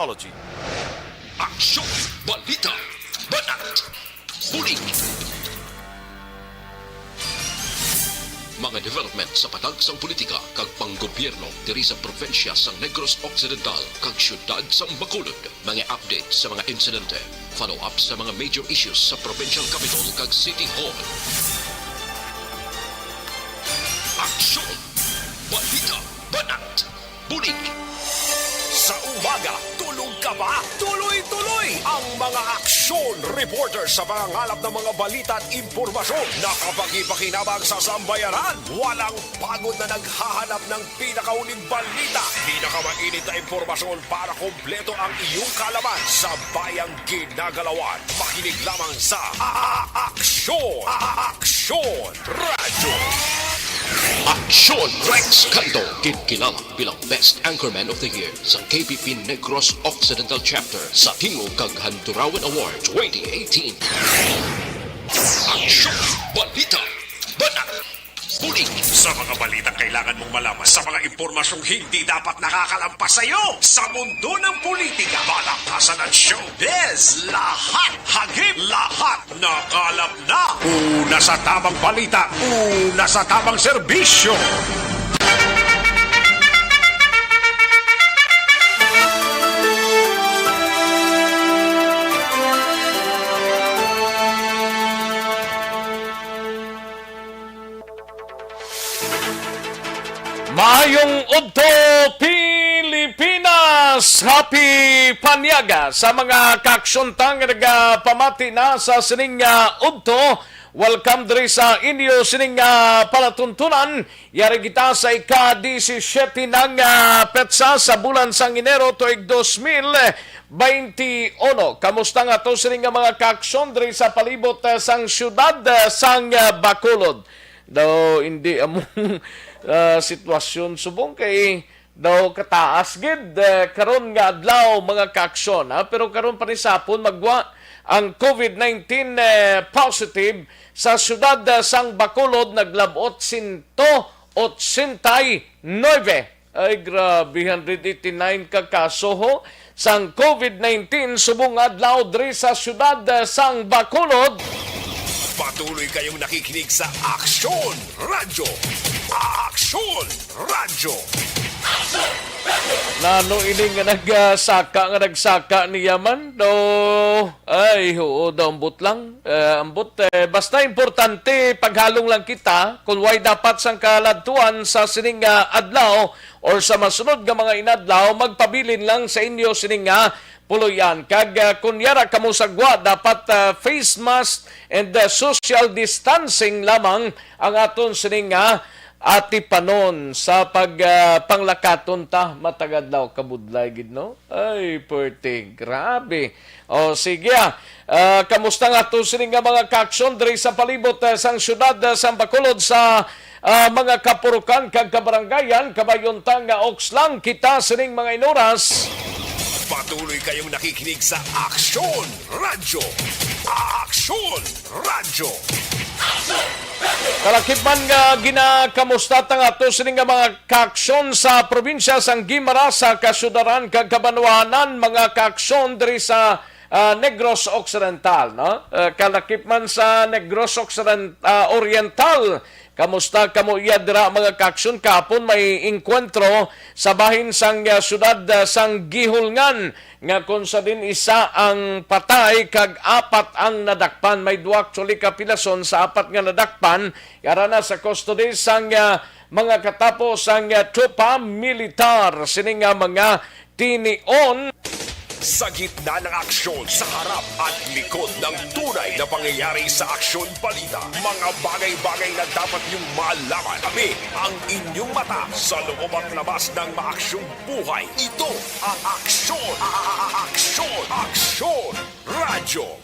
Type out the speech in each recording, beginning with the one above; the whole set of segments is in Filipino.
Technology. Aksyon, Balita, Banat, Bulig. Mga development sa patagsang politika kag panggobyerno diri sa probinsya sang Negros Occidental kag syudad sang Bacolod. Mga update sa mga insidente, follow-up sa mga major issues sa provincial capital kag City Hall. Aksyon, Balita, Banat, Bulig. Sa umaga, tulog ka ba? Tuloy-tuloy ang mga aksyon reporters sa pangangalap ng mga balita at impormasyon na kapaki-pakinabang sa sambayanan. Walang pagod na naghahanap ng pinakauling balita, pinakamainit na impormasyon para kompleto ang iyong kalaman sa bayang ginagalawan. Makinig lamang sa Aksyon! Aksyon Radio! Aksyon Rex Cantong, kilala bilang Best Anchorman of the Year sa KPP Negros Occidental Chapter sa Tingog kag Handurawan Award 2018. Aksyon, Balita, Banat, Bulig. Sa mga balitang kailangan mong malaman, sa mga impormasyong hindi dapat nakakalampas sa iyo, sa mundo ng politika, balakasan at showbiz, lahat, hagip, lahat, nakalap na. Una sa tamang balita, una sa tamang serbisyo. Maayong Udto, Pilipinas! Happy Panyaga sa mga kaksuntang nagpamati na sa sining Udto. Welcome diri sa inyo sining palatuntunan. Yari kita sa ika-17 ng petsa sa bulan sang Enero tuig 2021. Kamusta nga to sining mga kakson diri sa palibot sang syudad sang Bacolod? Daw hindi among sitwasyon subong kay daw kataas gid karon nga adlaw mga kaaksyon pero karon pa rin sapon magwa ang COVID-19 positive sa syudad sang Bacolod naglabot 189. Ay grabe, 189 ka kaso ho sang COVID-19 subong adlaw diri sa syudad sang Bacolod. Patuloy kayong nakikinig sa Aksyon Radio. Aksyon Radio. Nano ini nga nagsaka ni Yaman do ay oo daw ambot lang basta importante paghalong lang kita kung why dapat sang kaladtuan sa sining adlaw or sa masunod nga mga inadlaw magpabilin lang sa inyo sining puluyan kag kunyara kamo sagwa dapat face mask and social distancing lamang ang aton sining ati panon sa panglakaton ta matagad daw kabudlay gid no ay perting grabe o sige kamusta nga to sining mga kaaksyon diri sa palibot sang syudad sa Bacolod sa mga kapurukan kag kabarangayan kabayuntang nga okslang kita sining mga inoras. Patuloy kayong nakikinig sa Aksyon Radio. Aksyon Radio. Kalakip man nga ginakamusta tang ato sining nga mga kaaksyon sa probinsya sang Guimara sa Kasudaran kag Kabanwanan mga kaaksyon diri sa Negros Occidental no kalakip man sa Negros Oriental. Kamusta kamo iya dira mga kaaksyon kapon may enkwentro sa bahin sang syudad sang Gihulngan nga kung sa din isa ang patay kag apat ang nadakpan. May duwa actually kapilason sa apat nga nadakpan yara na sa custody sang mga katapos sang tropa militar sining mga tinion. Sa gitna ng aksyon, sa harap at likod ng tunay na pangyayari sa Aksyon Balita, mga bagay-bagay na dapat niyong malaman. Kami ang inyong mata sa loob at labas ng maaksyong buhay. Ito ang Aksyon! Aksyon! Aksyon! Radyo!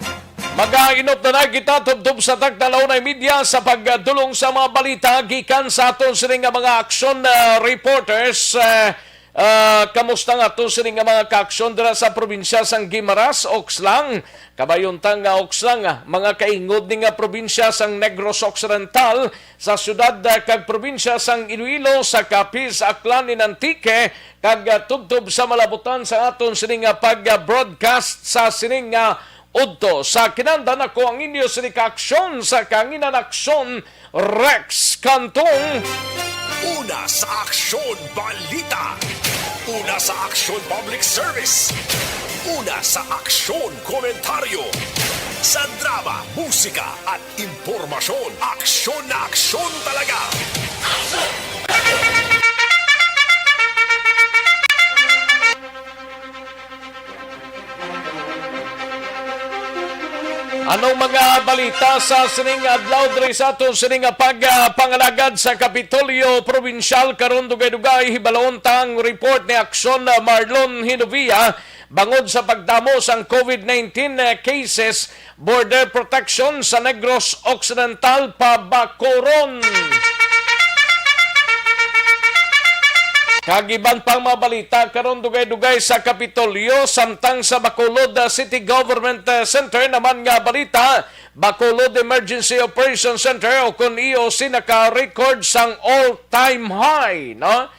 Mag-ainot na kita tubtub sa tagdalaw na media sa pagdulong sa mga balita gikan sa aton sining mga aksyon reporters kamusta nga to sini nga mga kaaksyon dira sa probinsya sang Guimaras, Oxlang, kabayuntang nga Oxlang, mga kaingod ni nga probinsya sang Negros Occidental, sa syudad kag probinsya sang Iloilo, sa Capiz, Aklan, Inantique, kag tubtob sa malabutan sa aton sini nga pag-broadcast sa sini nga udto. Sa kinandan ako ang inyo sini kaaksyon sa kanginan aksyon Rex Cantong. Una sa Aksyon Balita. Una sa Aksyon Public Service. Una sa Aksyon Komentaryo. Sa drama, musika at impormasyon. Aksyon na aksyon talaga. Anong mga balita sa sining adlaw diri sa aton sining pagpangalagad sa Kapitolyo Provincial karon dugay-dugay hibalon tang report ni Aksyon Marlon Hinovia bangod sa pagdamo sang COVID-19 cases, border protection sa Negros Occidental pabakoron. Kagiban pang mabalita karon dugay-dugay sa Kapitolyo samtang sa Bacolod City Government Center naman nga balita, Bacolod Emergency Operations Center o kun EOC naka-record sang all-time high, no?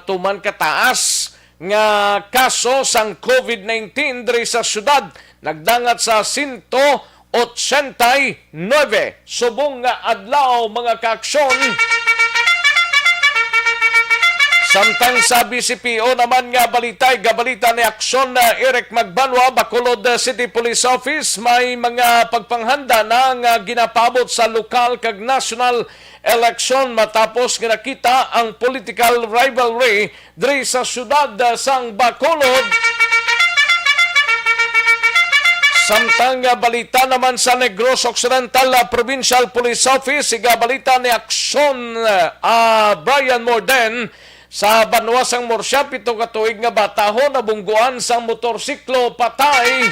Tuman kataas nga kaso sang COVID-19 diri sa syudad, nagdangat sa 189 subong nga adlaw mga kaaksyon. Samtang sa BCPO naman nga gabalita ni Aksyon Eric Magbanwa, Bacolod City Police Office, may mga pagpanghanda na nga ginapabot sa lokal kag national election matapos nga nakita ang political rivalry diri sa syudad sang Bacolod. Samtang balita naman sa Negros Occidental Provincial Police Office, balita ni Aksyon Brian Morden, sa Banwasang Morsya, 7 ka tuig nga bataho nabungguan sang motorsiklo patay.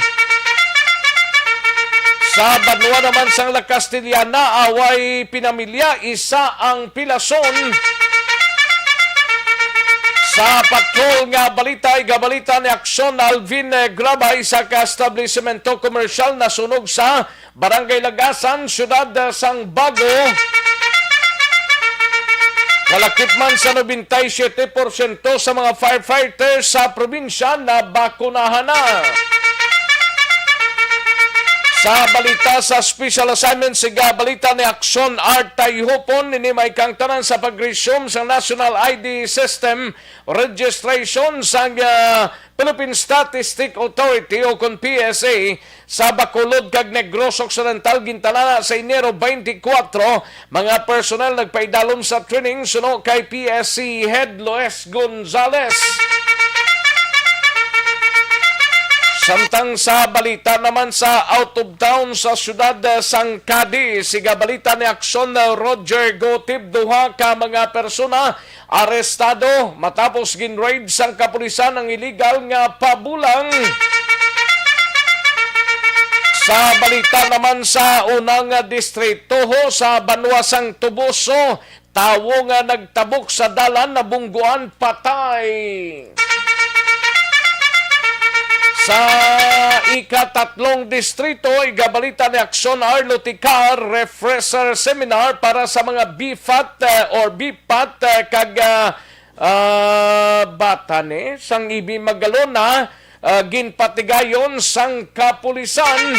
Sa Banwa naman sang La Castellana, away pinamilya, isa ang pilason. Sa patrol nga balita, gabalita ni Aksyon Alvin Grabay sa ka-establishmento komersyal na sunog sa Barangay Lagasan, syudad sang Bago. Kalakip man sa 97% sa mga firefighters sa probinsya na bakunahan na. Sa balita sa special assignment, balita ni Aksyon Art Tayhupon, may kang tanan sa pag-resume sa National ID System registration sa Philippine Statistic Authority o kung PSA sa Bacolod kag Negros Occidental gintalana sa Enero 24. Mga personal nagpaidalom sa training suno kay PSC Head Loes Gonzales. Samtang sa balita naman sa out of town sa syudad sang Cadiz, balita ni Aksyon Roger Gotib, duha ka mga persona arestado matapos ginraid sang kapulisan ng illegal nga pabulang. Sa balita naman sa unang distrito sa Banwasang Tubuso, tawo nga nagtabok sa dalan na bungguan patay. Sa ika-3 distrito, igabalita ni Aksyon Arlo Ticar, refresher seminar para sa mga BFAT or BPAT kag batane sang ibi magalona ginpatigayon sang kapulisan.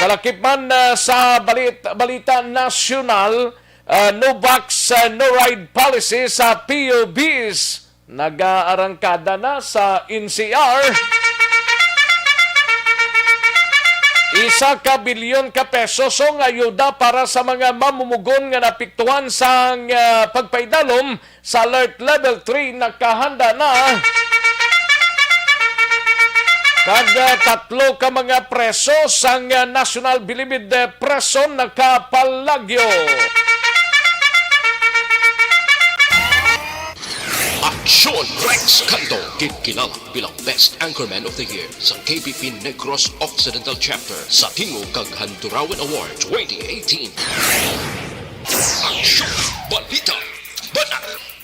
Kalakip man sa balita nasyonal, no vax, no ride policy sa PUBs. Nag-aarangkada na sa NCR. 1 bilyon ka pesos ang ayuda para sa mga mamumugon nga napiktuhan sa pagpaidalom sa Alert Level 3 nakahanda na. Kag 3 ka mga preso sang National Bilibid Preso nakapalagyo. Aksyon Rex Cantong, kilala bilang Best Anchorman of the Year sa KBP Negros Occidental Chapter sa Tingog kag Handurawan Award 2018. Aksyon Balita Banat.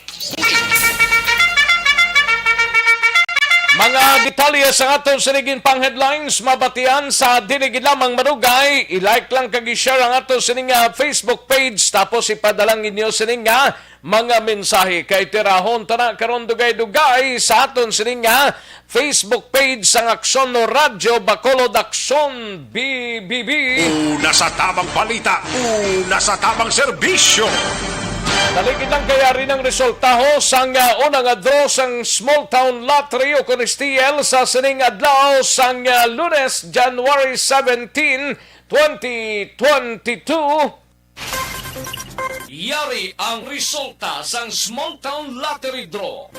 mga detalye sa atong sinigin pang headlines mabatian sa dinigid lamang madugay. I-like lang kag i-share ang atong sining Facebook page tapos ipadalang inyo sining mga mensahe kay tirahon tana karon dugay-dugay sa aton sining Facebook page sang Aksyon no Radyo Bacolod Aksyon BBB. Una sa tamang balita, una sa tamang serbisyo. Taligid lang kaya rin ang resulta ho sang unang draw sang Small Town Lottery o Conistiel sa sining adlaw sang Lunes, January 17, 2022. Yari ang resulta sang Small Town Lottery draw.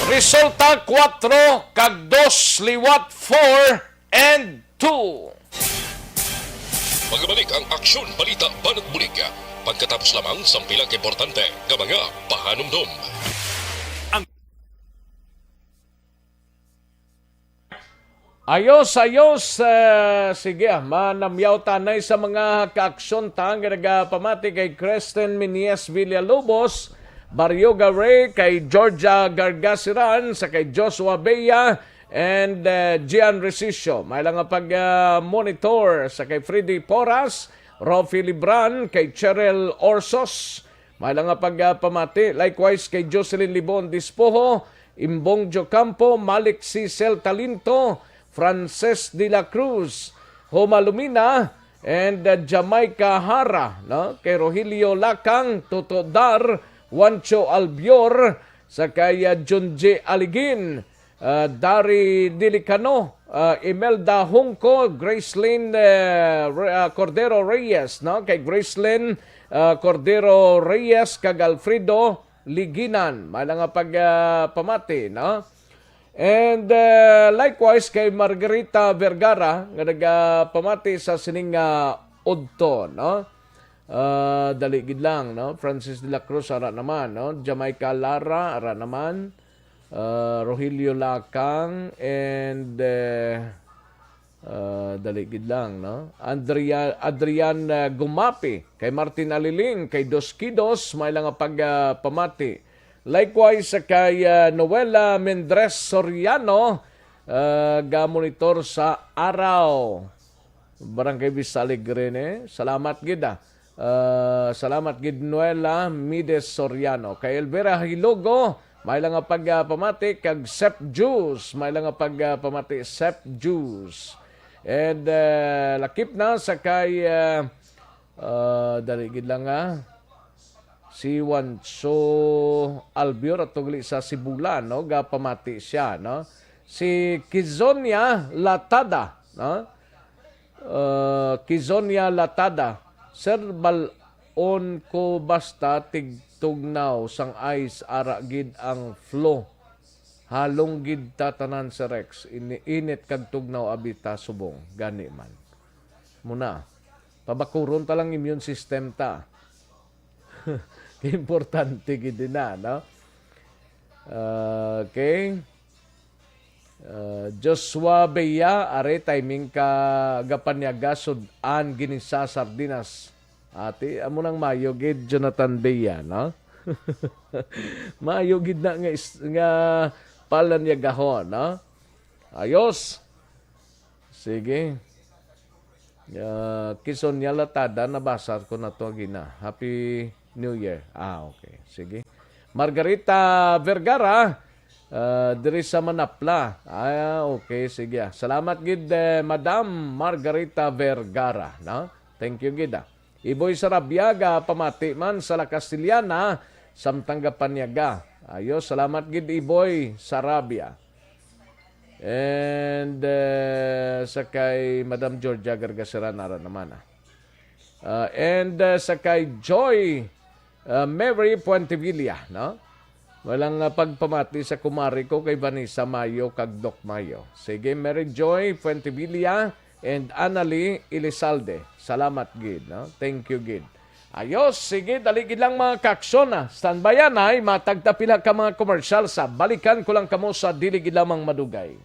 Resulta 4 kag 2 liwat 4 and 2. Magbalik ang Aksyon Balita Banat Bulig. Pagkatapos lamang sa pilang importante nga mga pahanumdum. Ayos. Sige, manamyaw tanay sa mga kaaksyon tang nagapamati kay Kristen Minies Villalobos, Barrio Garay, kay Georgia Gargasiran, sa kay Joshua Bea, and Gian Resicio. May lang pag-monitor sa kay Freddy Porras, Rofi Libran, kay Cheryl Orsos, may lang pagpamati. Likewise kay Jocelyn Libon Dispoho, Imbong Jocampo, Malik Cicel Talinto, Frances de la Cruz, Homa Lumina, and Jamaica Hara, no? Kay Rogelio Lakang, Toto Dar, Juancho Albior, sa kay John J. Aligin, Dari Dilicano, Imelda Hungko, Gracelyn Cordero Reyes, no? Kay Gracelyn Cordero Reyes, kag Alfredo Liginan, may nga pagpamati, no? And likewise kay Margarita Vergara, nga nagpamati sa sining Odto, no? Daligid lang, no? Francis de la Cruz, ara naman, no? Jamaica Lara, ara naman. Rogelio Lakang, and daligid lang, no? Adrian Gumapi, kay Martin Aliling, kay Dos Kidos, may lang pagpamati. Likewise kay Noela Mendres Soriano, ga-monitor sa Araw, Barangay Visaligre, salamat gid salamat gid Noela Mides Soriano. Kay Elvira Hilogo, may lang pagpamati kag Sep Juice, may lang pagpamati Sep Juice. And lakip na sa kay daligid lang si Juancho Albior at tugli sa Sibulan, no? Gapamati siya, no? Si Kizonia Latada, no? Kizonia Latada, Sir balon ko basta tigtugnaw sang ice ara gid ang flow. Halong gid tatanan sa Rex. Init kag tugnaw abita subong. Gani man. Muna, pabakuron ta lang immune system ta. Importante gid na, no? Okay. Joshua Bea, are timing ka gapanyaga sudan ginisa sardinas. Ati, amo nang mayo gid Jonathan Bea, no? Mayo gid na nga palanyagahon, no? Ayos. Sige. Kisonya Latada, nabasa ko na to gina. Happy New Year. Okay. Sige. Margarita Vergara, diri sa Manapla. Okay. Sige. Salamat gid, Madam Margarita Vergara. No? Thank you gid. Iboy Sarabiaga, pamati man sa La Castiliana, samtang gapanyaga. Ayos. Salamat gid, Iboy Sarabia. And sa kay Madam Georgia Gargasiran nara naman. And sa kay Joy Mary Puentevilla, no? Walang pagpamati sa kumari ko kay Vanessa Mayo kag Doc Mayo. Sige, Mary Joy Puentevilla and Annalie Elizalde. Salamat gid, no? Thank you gid. Ayos, sige, daligid lang mga kaksyon na. Standbyan ay matagtapila ka mga komersyal sa balikan ko lang kamo sa diligid lamang madugay.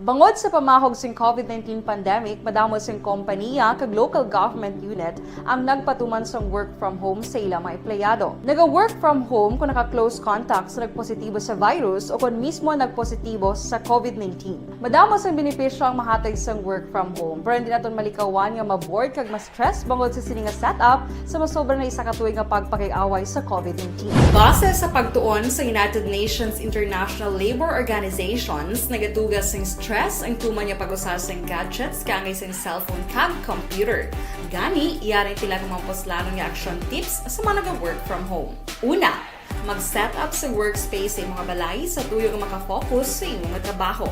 Bangod sa pamahog sing COVID-19 pandemic, madamo sing kompanya kag local government unit ang nagpatuman sang work from home sa ilang mga empleyado. Naga-work from home kung naka-close contact sa nagpositibo sa virus o kung mismo nagpositibo sa COVID-19. Madamo sang benepisyo ang mahatag sang work from home, pero hindi naton malikawan nga ma-bored kag ma-stress bangod sa sini nga setup sa masobra na isa ka tuig nga pagpakiaway sa COVID-19. Base sa pagtuon sa United Nations International Labor Organizations, nagatugas sing stress ang tuman niya pag-usas ng gadgets kangay sa cellphone kag computer. Gani, iyaring tila ng mga poslanong nga action tips sa mga nag-work from home. Una, mag-set up sa workspace sa mga balay sa tuyo nga makafocus sa imong trabaho.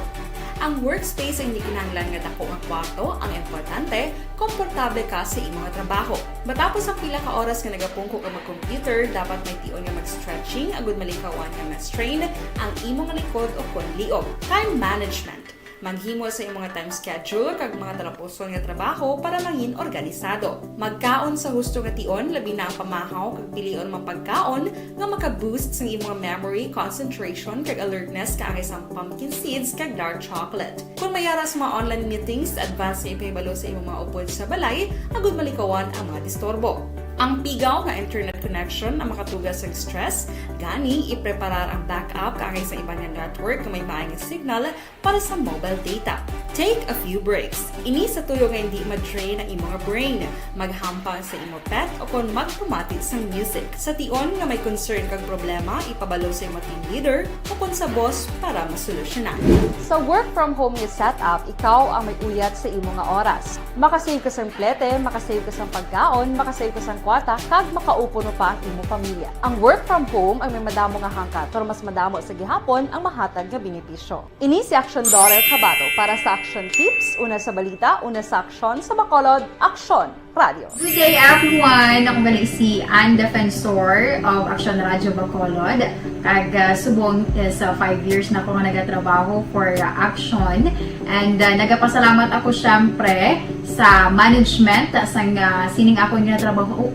Ang workspace ay hindi kinahanglan nga dako nga kwarto, ang importante, komportable ka sa imong trabaho. Matapos ang pila ka oras nga nagapungko ka mag-computer, dapat may tion nga mag-stretching agud malikawan nga ma-strain ang imong likod o kon liog. Time management. Maghimo sa imong time schedule kag mga talapuson nga trabaho para mangin organisado. Magkaon sa husto nga tion, labi na ang pamahaw kag pilion mang pagkaon nga maka-boost sa imong memory, concentration kag alertness kaangay sa pumpkin seeds kag dark chocolate. Kung mayaras mga online meetings, advance nga ipahibalo sa imong mga upod sa balay, agud malikawan ang mga disturbo. Ang pigaw nga internet connection ang makatugas sa stress, gani ipreparar ang backup kaangay sa ibang network na may maayong signal para sa mobile data. Take a few breaks. Ini sa tuyo nga hindi ma-drain ang imong brain. Maghampang sa imong pet o kung magpumatit sa music. Sa tion nga may concern kag problema, ipabalo sa imong team leader o kung sa boss para masolusyonan. Sa work from home nga setup, ikaw ang may uyat sa imong nga oras. Makasave ka sa plete, makasave ka sa pagkaon, makasave ka sa kwata, kag makaupo no pa ang imong pamilya. Ang work from home ay may madamo nga hangkat, pero mas madamo sa gihapon ang mahatag nga benepisyo. Ini si Aksyon Kabato para sa Action Tips, una sa balita, una sa aksyon sa Bacolod, Aksyon Radio. Good day everyone! Ako gali si Ann Defensor of Aksyon Radio Bacolod. Kag subong sa 5 years na ako nga nagatrabaho for Aksyon. And nagapasalamat ako syempre sa management sang sining ako nga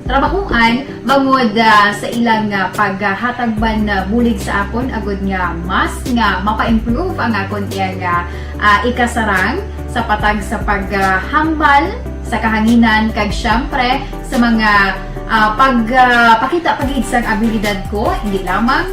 trabahuan bangod sa ilang paghatagban na bulig sa akon agud nga mas nga mapa-improve ang akon iyang ikasarang sa patag sa paghambal sa kahanginan kag syempre sa mga pakita pagid sang abilidad ko hindi lamang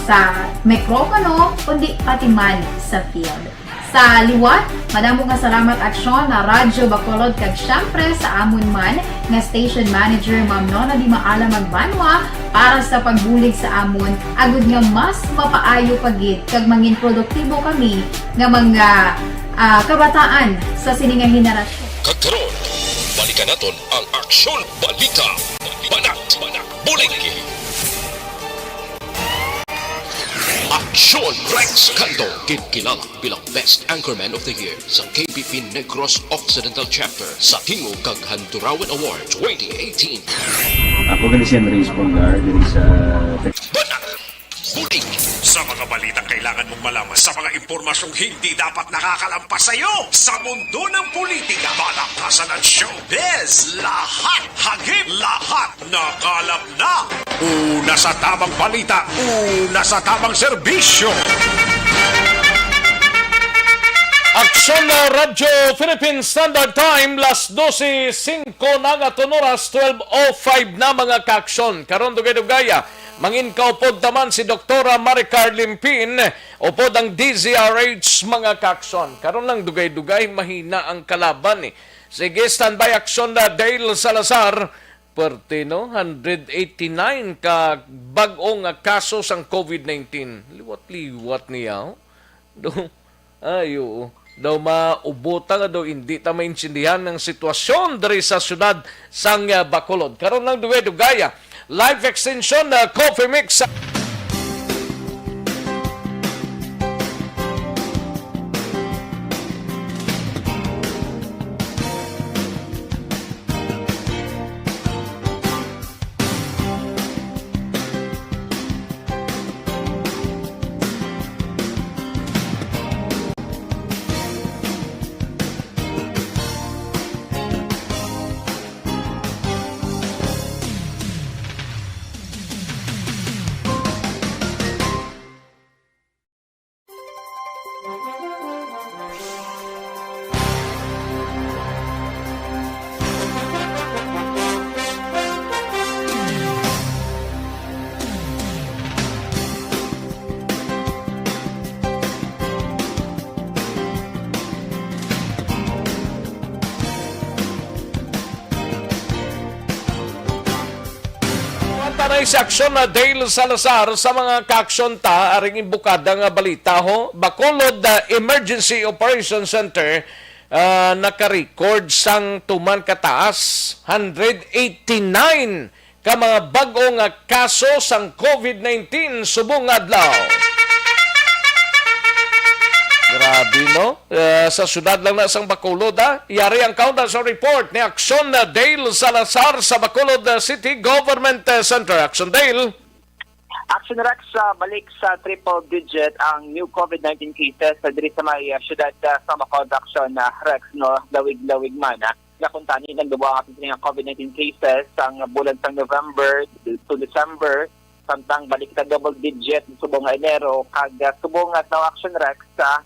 sa mikropono kundi pati man sa field. Sa liwat, madamo nga salamat Aksyon na Radyo Bacolod kag syempre sa amon man nga station manager Ma'am Nona Di Maala Magbanwa para sa pagbulig sa amon agud nga mas mapaayo pagid kag mangin produktibo kami nga mga kabataan sa sining nga henerasyon. Kagkaroon, balikan naton ang Aksyon Balita. Banat, Bulig. Aksyon Rex Cantong, kilala bilang Best Anchorman of the Year sa KBP Negros Occidental Chapter sa Tingog kag Hanturawan Award 2018. Ako ganun siya na-raise Pongar diri sa... Banat, Bulig. Sa mga balitang kailangan mong malaman, sa mga impormasyong hindi dapat nakakalampas sa iyo, sa mundo ng politika, balakasan ng showbiz, lahat hagip, lahat nakalap na. Una sa tamang balita, una sa tamang serbisyo. Aksyon na Radyo Philippine Standard Time, las 12:05 na nga oras, 12:05 na mga kaaksyon. Karon dugay-dugaya, mangin kaupod naman si Dr. Maricar Limpin, upod ang DZRH mga kaaksyon. Karon lang dugay-dugay, mahina ang kalaban eh. Sige, standby aksyon na Dale Salazar, Pertino, 189 ka bag-ong kaso sang COVID-19. Liwat-liwat niya. Ayo. Daw maubuta nga daw hindi ta maintindihan ng sitwasyon diri sa syudad sang Bacolod. Karon lang duwe-dugaya. Live extension na coffee mix. na si Aksyon na Dale Salazar sa mga ka-aksyon ta aring imbukada nga balita ho. Bacolod Emergency Operations Center naka-record sang tuman kataas 189 ka mga bag-o nga kaso sang COVID-19 subong adlaw. Grabe, no? Sa syudad lang na sang Bacolod, Yari ang countdown sa report ni Aksyon na Dale Salazar sa Bacolod City Government Center. Aksyon Dale. Action Rex, balik sa triple digit ang new COVID-19 cases sa diri sa may syudad sa Bacolod. Action Rex, no, lawig-lawig man. Nakuntani ng duwa ang nga COVID-19 cases ang bulan sa November to December, samtang balik sa double digit subong nga Enero, kag subong nga na Action Rex sa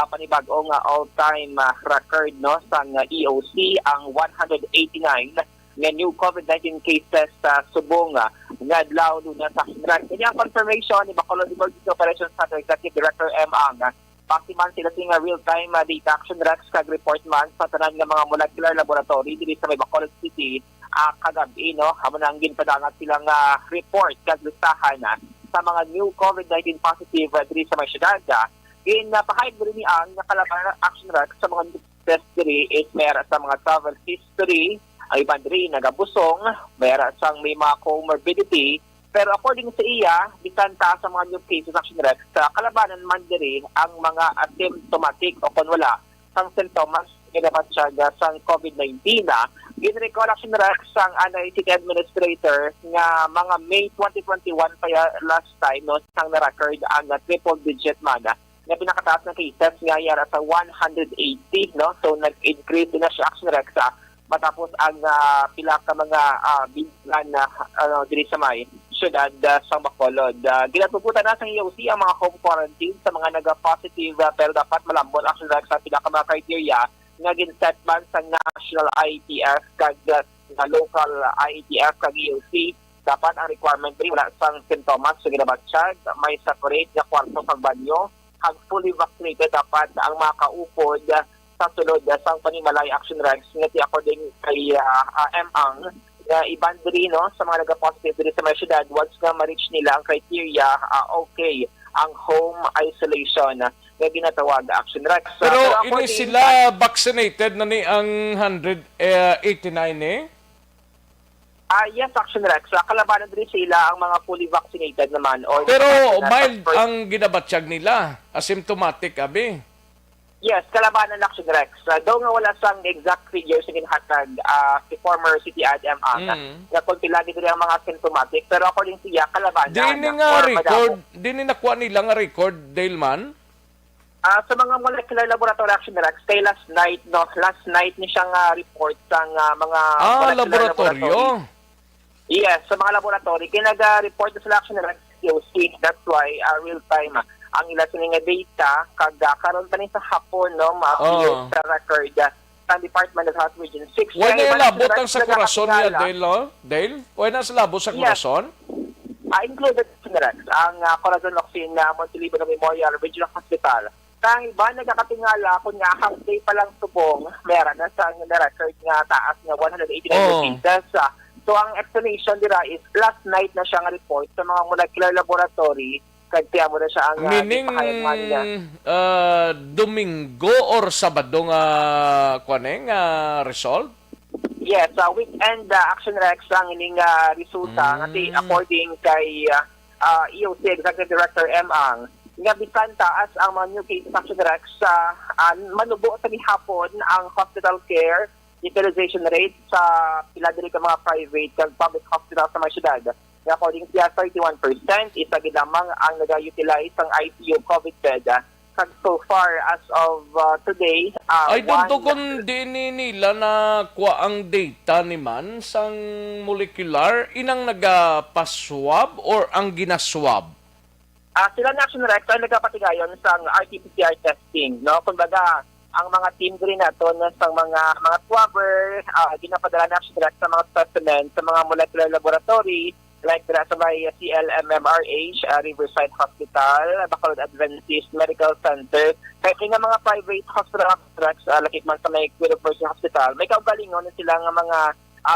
panibag-o nga all-time record, no, sa EOC ang 189 nga new COVID-19 cases sa subong nga adlaw na sa Rex. Kanya confirmation ni Bacolod Emergency Operations Center Executive Director M. Ang Paksiman sila nga real-time data Action Rex kag report man sa tanan nga mga molecular laboratory dili sa may Bacolod City kagabi, no, amo nang ginpadangat silang report kag listahan sa mga new COVID-19 positive diri sa may syudad. Napahayag rin ni ang nakalaban Action Rex sa mga test diri is mayroon sa mga travel history, ang iban diri nagabusong, mayroon sang may mga comorbidity, pero according sa iya, bisan ta sa mga new cases Action Rex, sa kalabanan man diri ang mga asymptomatic o kung wala sang symptoms ginabat siya sang COVID-19 ginrecall Action Rex sang anay city administrator nga mga May 2021 pa last time, no, sang na-record ang triple digit man na pinakataas na cases nga yara sa 180, no, so nag-increase din na siya Action Rex matapos ang pila ka mga biglan na diri sa may syudad sa Bacolod. Ginatugutan na sa EOC ang mga home quarantine sa mga naga-positive pero dapat malambot Action Rex sa pila ka mga criteria nga ginset man sa national IETF kag local IETF kag EOC. Dapat ang requirement rin wala sang sintomas so ginabatsyag, may separate na kwarto sa banyo, kag fully vaccinated dapat ang mga kaupod sa sulod sang panimalay Action Rex nga according kay M.Ang na iban diri, no, sa mga nag-positive diri sa mga syudad once nga ma-reach nila ang criteria okay ang home isolation na ginatawag Action Rex. Pero ini sila vaccinated na ni ang 189 eh? Yes, Action Rex. Kalabanan din sila ang mga fully vaccinated naman. Or Pero mild ang ginabatsyag nila. Asymptomatic, abi. Yes, kalabanan Action Rex. Daw nga wala sang exact figures na ginhatag si former City Ad M.Ang na kung pilagi din ang mga symptomatic. Pero according siya, kalabanan. Di ni nakuha nila nga record, Daleman? Sa mga molecular laboratory Action Rex, kay last night ni siyang report sa mga molecular laboratory. Yes, sa mga laboratory, kinaga-report na sila Action Rex EOC. That's why real-time ang ilang nga data karon pa sa hapon, no, ma-appear sa record sa Department of Health Region 6. Wala na labot ang sa kurason niya, Dale? Wala na sa labot sa kurason? Included Action Rex, ang Corazon Locsin Montelivo Memorial Regional Hospital. Kang iba nagkakatingala kung nga half day pa lang subong, meron na sa record nga taas nga 189 cases. So ang explanation dira is last night na siya nga report sa mga molecular laboratory kaya mo na siya ang meaning Domingo or Sabado nga kuaneng result? Yes, weekend Action Rex ang ining resulta ngati according kay EOC Executive Director M.Ang nga bisan taas ang mga new cases Action Rex manubo sa gihapon ang hospital care utilization rate sa pila diri ka mga private kag public hospital sa mga syudad. According siya, 31% isa gid lamang ang naga-utilize ang ICU COVID bed. Kag so far as of today, ay dito kung di nila na kuha ang data ni man sang molecular inang nagapaswab or ang ginaswab? Sila na Action Rex ay nagapatigayon sa RT-PCR testing, no? Kumbaga, ang mga team rin nato sa mga swabber, ginapadala na Action Rex sa mga specimen sa mga molecular laboratory like sa may CLMMRH, Riverside Hospital, Bacolod Adventist Medical Center, kaya nga mga private hospital Rex, lakit man sa may University Hospital, may kaugalingon na sila nga mga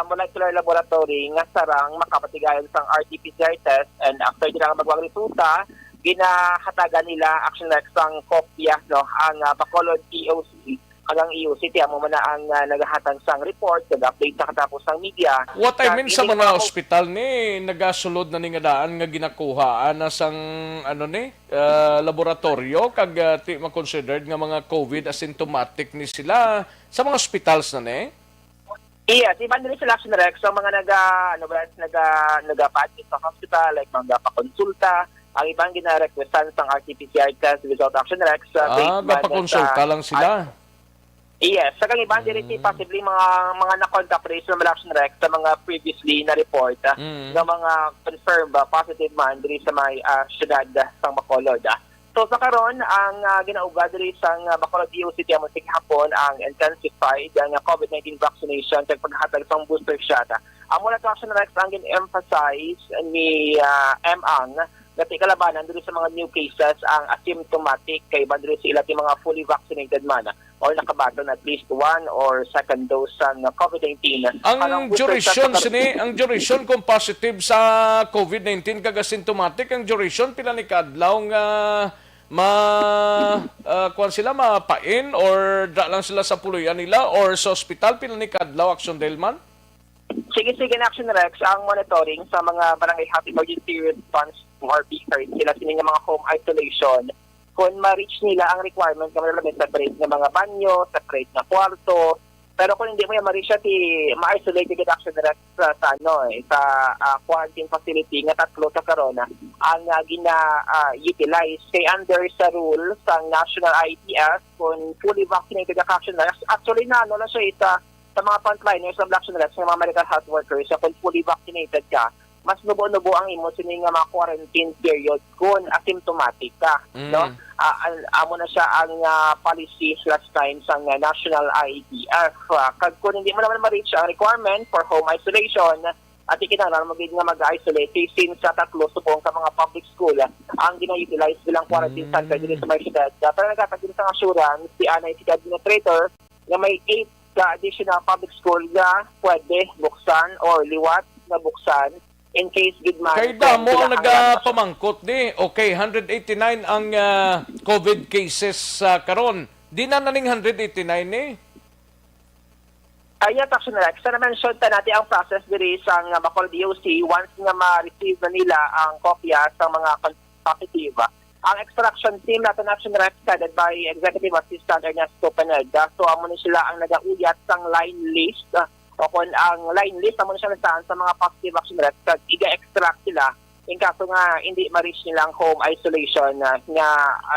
molecular laboratory nga sarang makapatigayon sang RT-PCR test and after nila magwang resulta, ginahatagan nila Aksyon Rex ang kopya no ang Bacolod EOC hanggang EOC tiyan mo man na ang nagahatag sang report nag-update sa katapos ng media. What I mean sa mga ospital ni nagasulod na ni nga daan nga ginakuhaan na sang laboratorio kag ti ma-considered nga mga COVID asymptomatic ni sila sa mga hospitals na ni. Yes, iba nila sila Aksyon Rex ang mga nag-pa-admit sa hospital like mga pa-konsulta ang ibang gina-requestan sang RT-PCR test without Aksyon Rex. Pakonsulta lang sila. Yes, sa kang ibang direct possibly mga na-contact trace ng Aksyon Rex sa mga previously na report ng mga confirmed positive man diri sa may syudad sang Bacolod. So sa karon ang ginauga diri sang Bacolod DOC tiyan mo hapon ang intensified ang COVID-19 vaccination sa paghatag sang booster shot. Ang mula sa Aksyon Rex ang gin-emphasize ni Ang dati kalabanan diri sa mga new cases ang asymptomatic kay bandiri sa ilang mga fully vaccinated man or nakabaton at least one or second dose ng COVID-19. Ang duration kung positive sa COVID-19 kag asymptomatic ang duration pila ni kadlaw nga kuan sila mapain or da lang sila sa puluyan nila or sa ospital pila ni kadlaw Aksyon Delman? Sige na Aksyon Rex ang monitoring sa mga barangay health emergency response or PCARD sila sila mga home isolation kung ma-reach nila ang requirement na malamit separate ng mga banyo, separate na kwarto. Pero kung hindi mo yan ma-reach siya, ma-isolate yung Aksyon Rex sa quarantine facility nga tatlo sa corona ang gina-utilize kay under sa rules sa National IPS kung fully vaccinated ang Aksyon Rex. Actually na siya sa mga frontliners ng Aksyon Rex, ng mga medical health workers, kung fully vaccinated ka, mas nubo-nubo ang imo sini nga mga quarantine period kung asymptomatic ka. No? Amo na siya ang policy last time sa National IPF. Kung hindi mo naman ma-reach ang requirement for home isolation, at ikinanglan magiging nga mag-isolate since sa tatlo subong sa mga public school ang gina-utilize bilang quarantine center dito sa may syudad. Pero nagkatagin sa assurance, si Anay, si administrator, na may 8 additional public school na pwede buksan or liwat na buksan in case gidman. Kay damo ang nagapamangkot ni. Okay, 189 ang COVID cases karon. Di na naning 189 ni. Ayat Aksyon Rex. Sa na-mention ta natin ang process diri sa Bacolod DOC once nga ma-receive na nila ang kopya sa mga positive. Ang extraction team natin Aksyon Rex headed by Executive Assistant Ernesto Pineda. So amo ni sila ang nagauyat sang line list o kung ang line list amo ni siya nasaan sa mga positive Aksyon Rex kag iga-extract sila in kaso nga hindi ma-reach nilang home isolation nga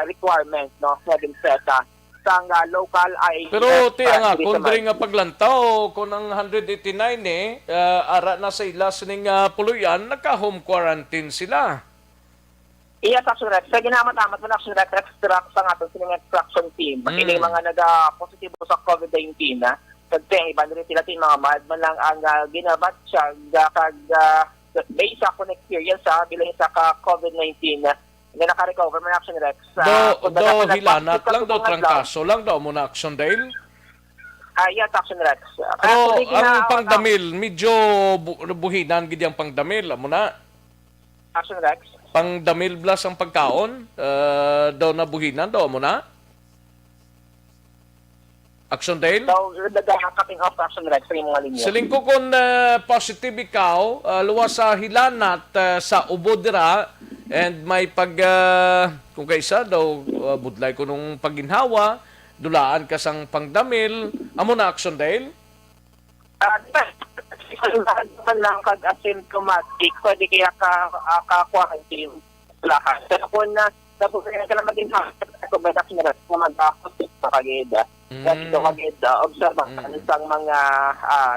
requirement no nga din seta sang local IAS. Pero nga kung diri nga paglantaw kung ang 189 ara na sa ila sining puluyan naka-home quarantine sila. Iya sa Aksyon Rex, sa ginamatamat mo na Aksyon Rex extract sa nga sining extraction team. Ining mga naga-positibo sa COVID-19 kasi ang iba rin sila mga mad man lang ang ginabat siya kag based sa akong experience bilang sa COVID-19 na naka-recover man Aksyon Rex. Do hilanat lang do trangkaso lang do mo na Aksyon Dale? Iya sa Aksyon Rex. Pero ang pangdamil medyo buhinan gid ang pangdamil amo na. Aksyon Rex. Pangdamil blas ang pagkaon daw na buhinan daw mo na Aksyon Dale? So, nagkakating off Aksyon Rex sa mga linya. Siling ko kung positive ikaw, luwas sa hilanat sa ubodira and may kung kaisa daw budlay ko nung pagginhawa, dulaan ka sang pangdamil, amo na Aksyon Dale? Lang kag asymptomatic, pwede kaya ka-quarantine lahat. Pero kung nabukayan ka lang mag-inhawa, kung may Aksyon Rex na mag-hospital sa kageda, kasi ito kageda, observahan sa mga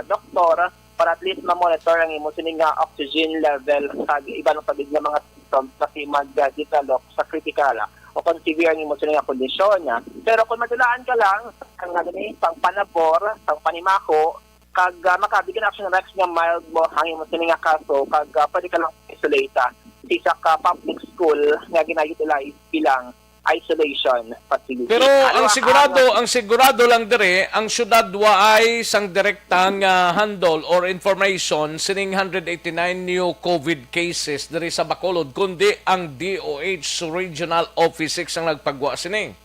doktor para at least ma-monitor ang imo sining oxygen level sa iba ng pagig ng mga symptoms kasi mag-develop sa critical o kung severe ang imo sining kondisyon. Pero kung madulaan ka lang, ang pang panabor, pang panimako, kag makabigyan Aksyon Rex nga mild mo ang imo sining kaso kag pwede ka lang isolate sa ka public school nga gina-utilize bilang isolation facility. Pero Ano ang sigurado lang dire, ang syudad waay sang direktang handle or information sining 189 new COVID cases diri sa Bacolod, kundi ang DOH Regional Office 6 ang nagpagwa sining.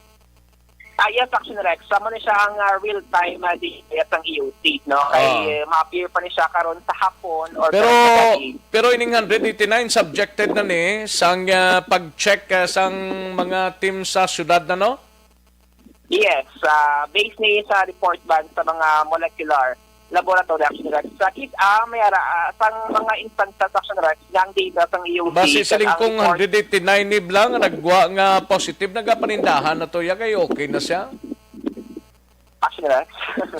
Yes, Action Rex. Sama na siya ang real-time DPS ang EOC, no? Kay ma-appear pa ni siya karon sa hapon or Pero ining 189 subjected na ni sang pag-check sang mga team sa syudad na, no? Yes, based ni sa report ban sa mga molecular laboratory Action Rex. Sa may sang mga instances Action Rex ng data sang EOC. Base sa lingkong 189 ni lang nagwa nga positive nagapanindahan na to ya kay okay na siya. Action Rex.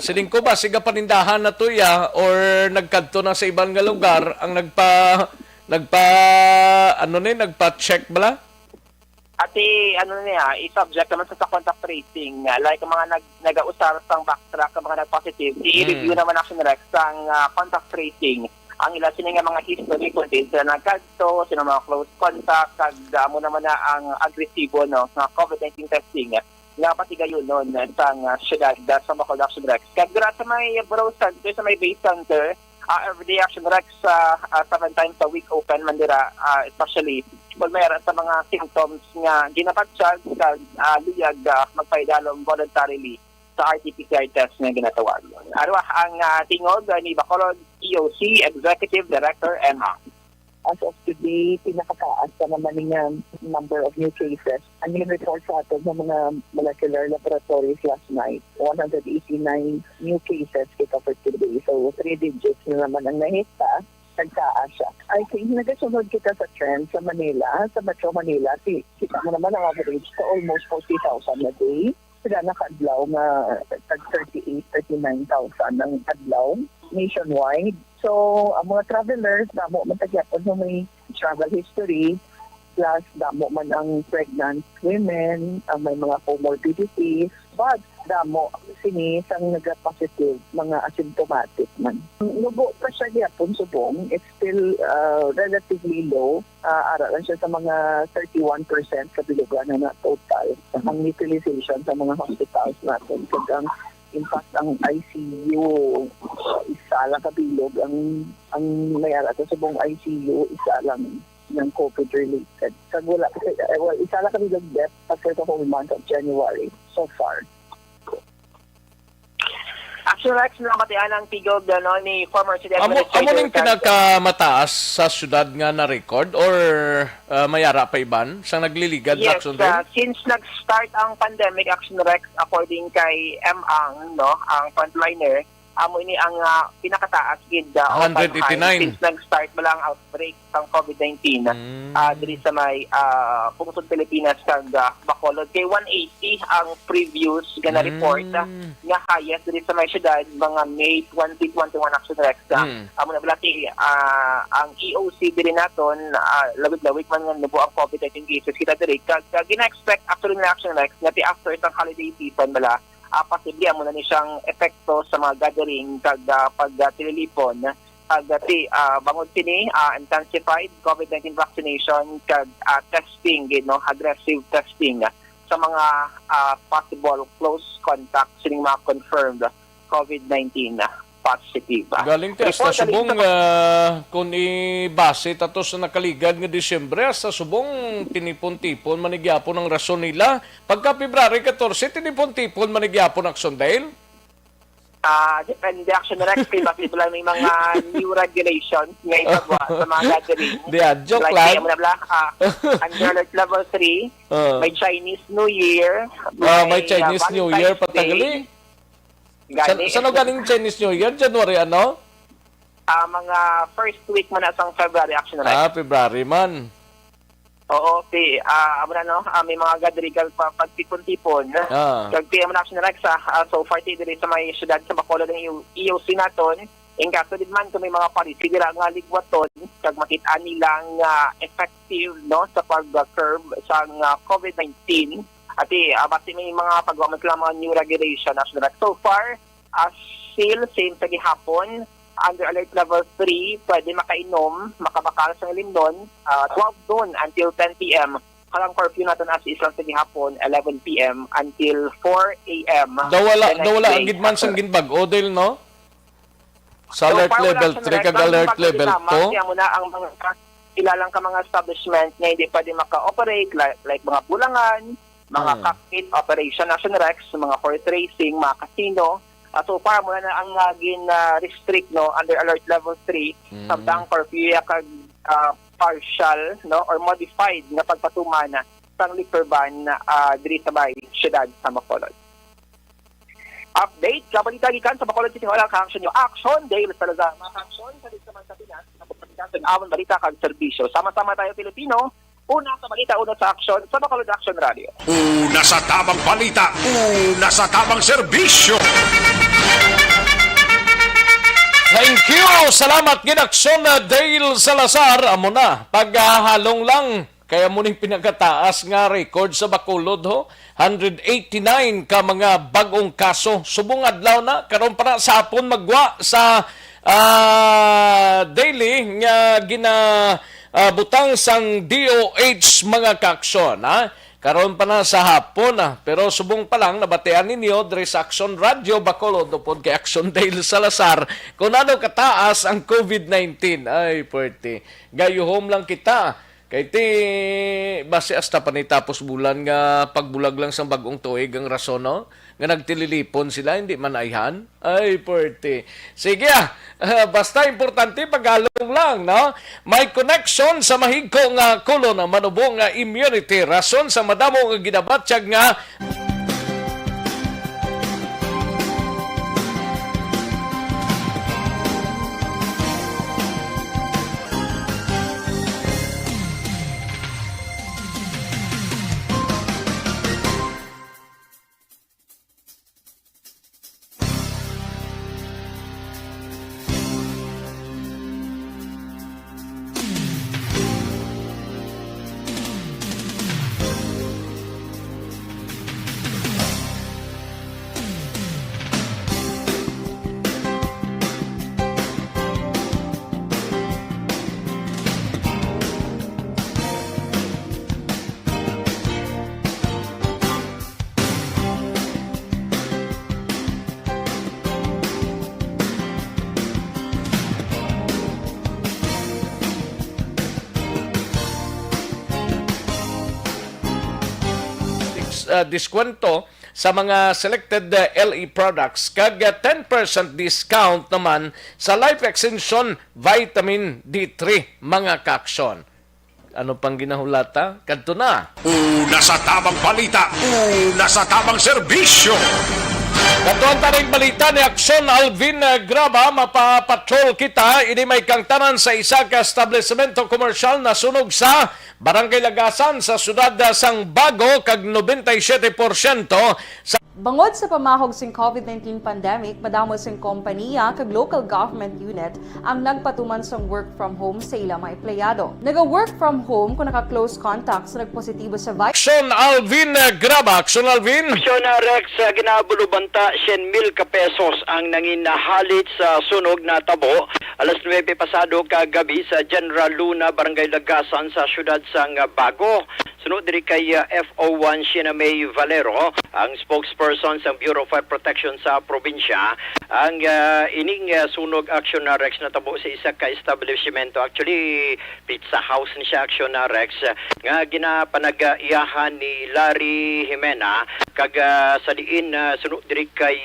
Siling ko ba siga panindahan na to ya or nagkadto na sa ibang nga lugar ang nagpa-check bala? Ati, i-subject naman sa contact tracing. Like, ang mga nag-usar sang backtrack, ang mga nag-positive, i-review naman Action Rex sang contact tracing. Ang ilan sila nga mga history, kung sila nagkadto, sila mga close contact, mo naman na ang agresibo, no, sa COVID-19 testing. Nga pati gayon nun sang syudad sa Bacolod Action Rex. Kagdura sa may borough center, sa may base center, everyday Action Rex 7 times a week open mandira, especially kung mayroon sa mga symptoms nga ginapag-charge sa liyag magpaidalong voluntarily sa RT-PCR test na ginatawag. Arwa ang tingog ni Bacolod EOC Executive Director Emma. As of today, pinakataas na naman yung number of new cases. Ang report sa atin ng mga molecular laboratories last night, 189 new cases kita for today. So, 3 digits na naman ang nahita. Nagtaas siya. I think nagasunod kita sa trend sa Manila, sa Metro Manila. Kita mo naman ang average to almost 40,000 a day. Sila nakadlaw na 38,000, 39,000 ng adlaw nationwide. So, ang mga travelers, damo matagyapon na may travel history, plus damo man ang pregnant women, ang may mga comorbidities, but damo sini sang nag-positive, mga asymptomatic man. Lubo pa siya gyapon subong, it's still relatively low. Ara lang siya sa mga 31% sa bilugan na total. Ang utilization sa mga hospitals natin. Kaya ang impact ang ICU, isa lang kabilog. Ang mayara sa subong ICU, isa lang ng COVID-related. Isa lang kabilog death after the whole month of January so far. Action Rex, namatian ang tigog ni former city Amo administrator. ning pinakamataas sa syudad nga na record or mayara pa iban sang nagliligad sa Yes, action din? since nag-start ang pandemic, Action Rex, according kay M.Ang, no, ang frontliner, amo ini ang pinakataas gid 189 since nag-start ba lang outbreak ng COVID-19 diri sa may pungsod Pilipinas kag Bacolod. Kay 180 ang previous gana report nga highest diri sa may syudad mga May 2021 Action Rex. Amo na balati ang EOC diri naton lawig-lawig man nga nabuo ang COVID-19 cases kita diri kag gina-expect actually na Action Rex nga after itong holiday season bala posible mo na ni siyang epekto sa mga gathering kag pagtililipon kag bangod sini intensified COVID-19 vaccination kag testing aggressive testing sa mga possible close contact sining mga confirmed COVID-19 positive. Galing test na subong kung ibase tato sa nakaligad nga Disyembre sa subong tinipon-tipon manigyapon ang rason nila. Pagka February 14 tinipon-tipon manigyapon ang Sondale. Depende Action Rex kay bakit wala may mga new regulations ngayon sa mga gathering. Joke like, lang. Under alert level 3, may Chinese New Year. May Chinese New Year patagali. Saan galing Chinese New Year? January ano? Mga first week man sa February Action Rex. February man. Oo, may mga gathering pagtipon-tipon. Kagti man Action Rex so far diri sa may syudad sa Bacolod ng EOC naton. In kaso din man kung may mga policy dira nga ligwaton kag makita nilang effective sa pag-curb sa COVID-19. Ati, basi may mga pagwaman sila mga new regulation so far, still same sa gihapon, under alert level 3, pwede makainom, makabakal sa lindon, 12 noon until 10 p.m. karang curfew natin as isang sa gihapon 11 p.m. until 4 a.m. Dawala the next ang day. gidman sang ginbag-o Del, no? Sa So, alert far, wala level sa 3 direct. kag alert level Kaya 2. muna ang mga kilalang ka mga establishment na hindi pwede maka-operate like mga bulangan, mga cockpit operation na Rex, mga horse racing, mga casino. So far muna na ang naging restrict no under alert level 3 sabtang curfew kag partial no or modified na pagpatumana sang liquor ban diri sa may siyudad sa Bacolod. Update sa balita gikan sa Bacolod City Hall kang Aksyon Aksyon Dale Salazar mga aksyon sa dito man sa Pinas na pagpapalitan sa awon balita kag serbisyo. Sama-sama tayo Pilipino. Una sa balita, una sa aksyon sa Bacolod Action Radio. Una sa tamang balita, una sa tamang serbisyo. Thank you! Salamat ginaksyon na Dale Salazar. Amo na, paghahalong lang. Kaya muning pinagkataas nga record sa Bacolod ho. 189 ka mga bagong kaso. Subong adlaw na, karon pa na sa hapon magwa sa daily nga butang sang DOH mga kaaksyon. Karon pa na sa hapon pero subong pa lang nabatean ninyo diri sa Aksyon Radio Bacolod upod kay Aksyon Dale Salazar kung ano kataas ang COVID-19. Ay, puwerte. Gayuhom lang kita. Kay ti base hasta pa ni tapos bulan nga pagbulag lang sa bagong tuig ang rason no nga nagtililipon sila hindi man ayhan. Ay puwerte. Sige basta importante paghalong lang no. May connection sa mahigko nga kulo na manubong nga immunity rason sa madamo nga ginabatyag nga diskwento sa mga selected LE products kag 10% discount naman sa Life Extension Vitamin D3 mga kaaksyon. Ano pang ginahulata? Kadto na. Una sa tamang balita, una sa tamang serbisyo. Katuan taring balita ni Aksyon Alvin Graba, mapapatrol kita, ini may kangtanan sa isa ka establishmento komersyal na sunog sa Barangay Lagasan sa siyudad sang Bago kag 97% sa Bangod sa pamahog sing COVID-19 pandemic, madamo sing kompanya kag local government unit ang nagpatuman sang work from home sa ilang mga empleyado. Naga-work from home kung naka-close contacts na nagpositibo sa virus. Aksyon Alvin Graba. Aksyon Alvin. Aksyon Rex, ginabulubanta 100,000 ka pesos ang nanginahalit sa sunog na tabo. Alas 9 pasado kagabi sa General Luna, Barangay Lagasan sa siyudad sang Bago. Sunod diri kay FO1 Sheena May Valero, ang spokesperson sa Bureau of Fire Protection sa probinsya. Ang ining sunog Aksyon na Rex na tabo sa isa ka establishmento. Actually, pizza house ni siya Aksyon na Rex nga ginapanag-iyahan ni Larry Jimena kag sa diin sunod diri kay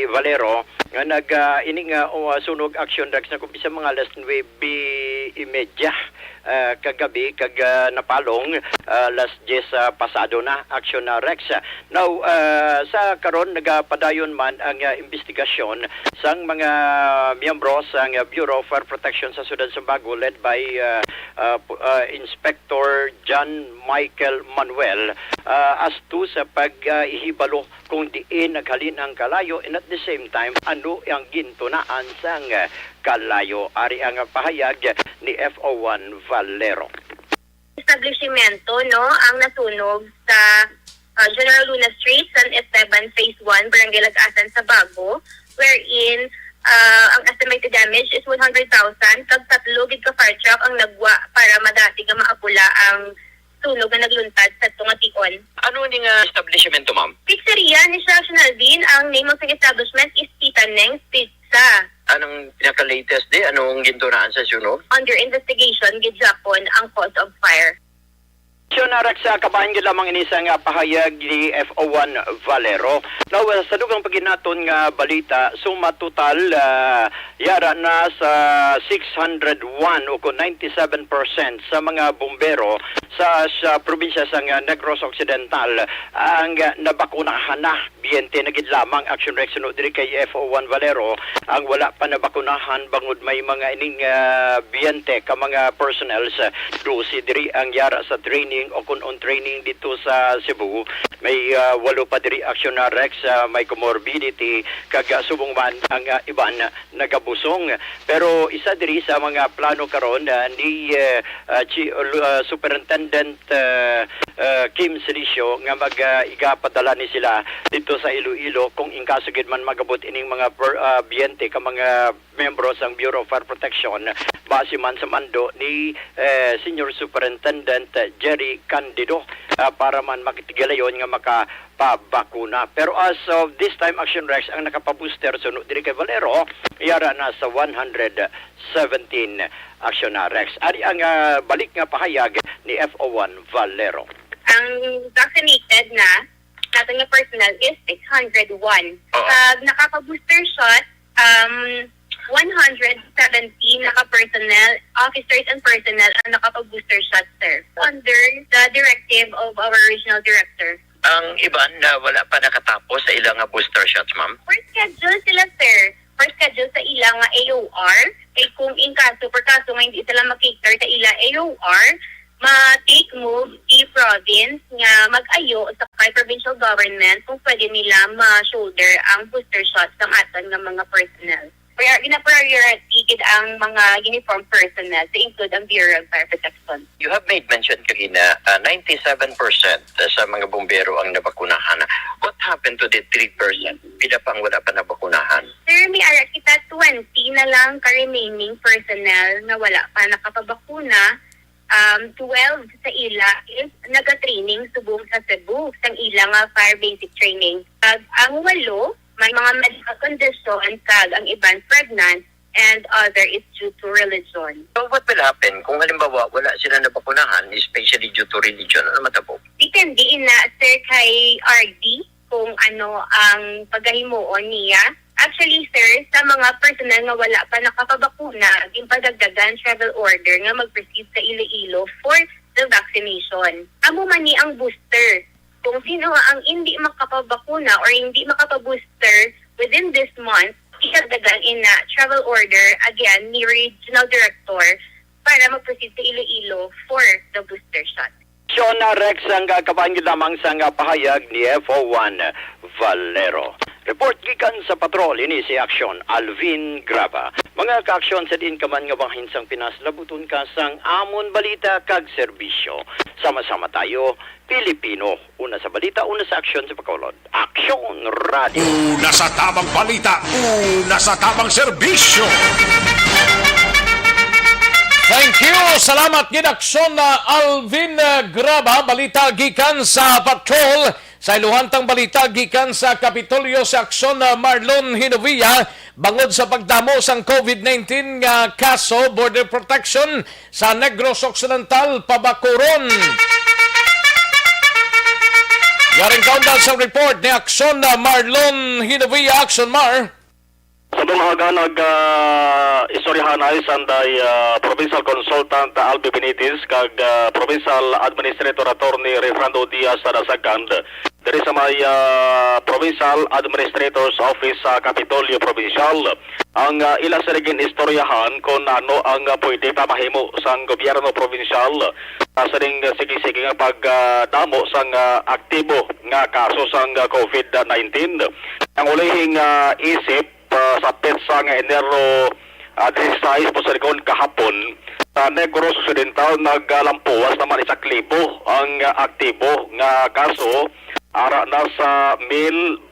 Valero nga ining sunog Aksyon Rex na kumpisa mga alas 9:30 kagabi kag napalong last 10 pasado na Aksyon na Rex. Now sa karon nagapadayon man ang investigasyon sang mga miyembro sang Bureau of Fire Protection sa Siyudad sa Bago led by Inspector John Michael Manuel as to sa pag-ihibalo kung diin naghalin ang kalayo and at the same time ano ang gintunaan sang kalayo. Ari ang pahayag ni FO1 Valero. Establishmento ang nasunog sa General Luna Street, San Esteban Phase 1, Barangay Lagasan sa Bago, wherein ang estimated damage is 100,000 kag tatlo gid ka fire truck ang nagwa para madati nga maapula ang sunog na nagluntad sa tungatikon. Ano ning establishmento, ma'am? Pizzeria ni National Bean, ang name of the establishment is Tita Neng's Pizza. Anong pinaka-latest di? Anong gintunaan sa sunog? Under investigation, gid Japon ang cause of fire. Narak sa kabahan gid lamang ini sa nga pahayag ni FO1 Valero. Now, sa dugang paginaton nga balita, suma total yara na sa 601 o 97% sa mga bumbero sa probinsya sa Negros Occidental ang nabakunahan na. BNT na gid lamang Aksyon Rex no diri kay FO1 Valero ang wala pa nabakunahan bangod may mga ining BNT ka mga personnel sa dosi diri ang yara sa training o kung on training dito sa Cebu. May walo pa diri Aksyon Rex may comorbidity kag subong man ang iban nagabusong. Pero isa diri sa mga plano karon ni Superintendent Kim Silicio nga mag-igapadala ni sila dito sa Iloilo kung inkasugid man magabot ining mga biyente ka mga membro sa Bureau of Fire Protection base man sa mando ni Senior Superintendent Jerry Candido para man makitigilayon nga makapabakuna. Pero as of this time, Action Rex ang nakapabooster sunod diri kay Valero, yara na sa 117 Action Rex. Ari ang balik nga pahayag ni FO1 Valero. Ang vaccinated na natin nga personnel is 601. Nakaka-booster shot, 117 naka-personnel, officers and personnel ang nakapag-booster shot, sir. Under the directive of our regional director. Ang iban na wala pa nakatapos sa ilang booster shots, ma'am? For schedule sila, sir. For schedule sa ilang AOR. Kay kung in kaso, per kaso nga hindi sila makikter sa ilang AOR, ma-take move the province nga mag-ayo sa kay provincial government kung pwede nila ma-shoulder ang booster shots ng aton ng mga personnel. Kaya gina-priority ang mga uniform personnel to include ang Bureau of Fire Protection. You have made mention kanina, 97% sa mga bumbero ang nabakunahan. What happened to the 3%? Pila pang wala pa nabakunahan? Sir, may ara kita 20 na lang ka-remaining personnel na wala pa nakapabakuna. 12 sa ila is naga-training subong sa Cebu sang ilang fire basic training. Ang 8 may mga medical condition kag ang iban pregnant and other is due to religion. So what will happen kung halimbawa wala sila nabakunahan, especially due to religion? Ano matabo? Depende na, sir, kay RD kung ano ang paghahimuon niya. Actually, sir, sa mga personnel nga wala pa nakapabakuna, yung padagdagan travel order nga mag-proceed sa Iloilo for the vaccination. Amo man ni ang booster. Kung sino ang hindi makapabakuna or hindi makapabooster within this month, idagdagan in na travel order again ni Regional Director para mag-proceed sa Iloilo for the booster shot. Rex ang kabahan lamang sa pahayag ni FO1 Valero. Report gikan sa patrol ini si Aksyon Alvin Graba. Mga ka-aksyon sa din kaman nga bahin sang Pinas labuton ka sang amon balita kag serbisyo. Sama-sama tayo, Pilipino. Una sa balita, una sa aksyon sa Bacolod. Aksyon Radio. Una sa tamang balita, una sa tamang serbisyo. Thank you. Salamat gid Aksyon na Alvin Graba. Balita gikan sa patrol. Sa iluhantang balita gikan sa Kapitolyo sa Aksyon na Marlon Hinovia bangod sa pagdamo sang COVID-19 nga kaso, border protection sa Negros Occidental pabakuron. Yaring kaundan sa report ni Aksyon na Marlon Hinovia. Aksyon Mar. Sa bumahaga nag-istoryahan ay sanday Provincial Consultant Albi Benitez kag Provincial Administrator Attorney Refrando Diaz sa Nasagkand. Dari sa may Provincial Administrator's Office sa Kapitolyo Provincial. Ang ila sa rigin istoryahan kung ano ang pwede pamahimo sang gobyerno provincial sa ring sige-sige nga pagdamo sang aktibo nga kaso sang COVID-19. Ang ulihing isip sa petsa nga Enero 16 po sa likod kahapon sa Negros Occidental naglampuas naman 1,000 ang aktibo nga kaso ara na sa 1,027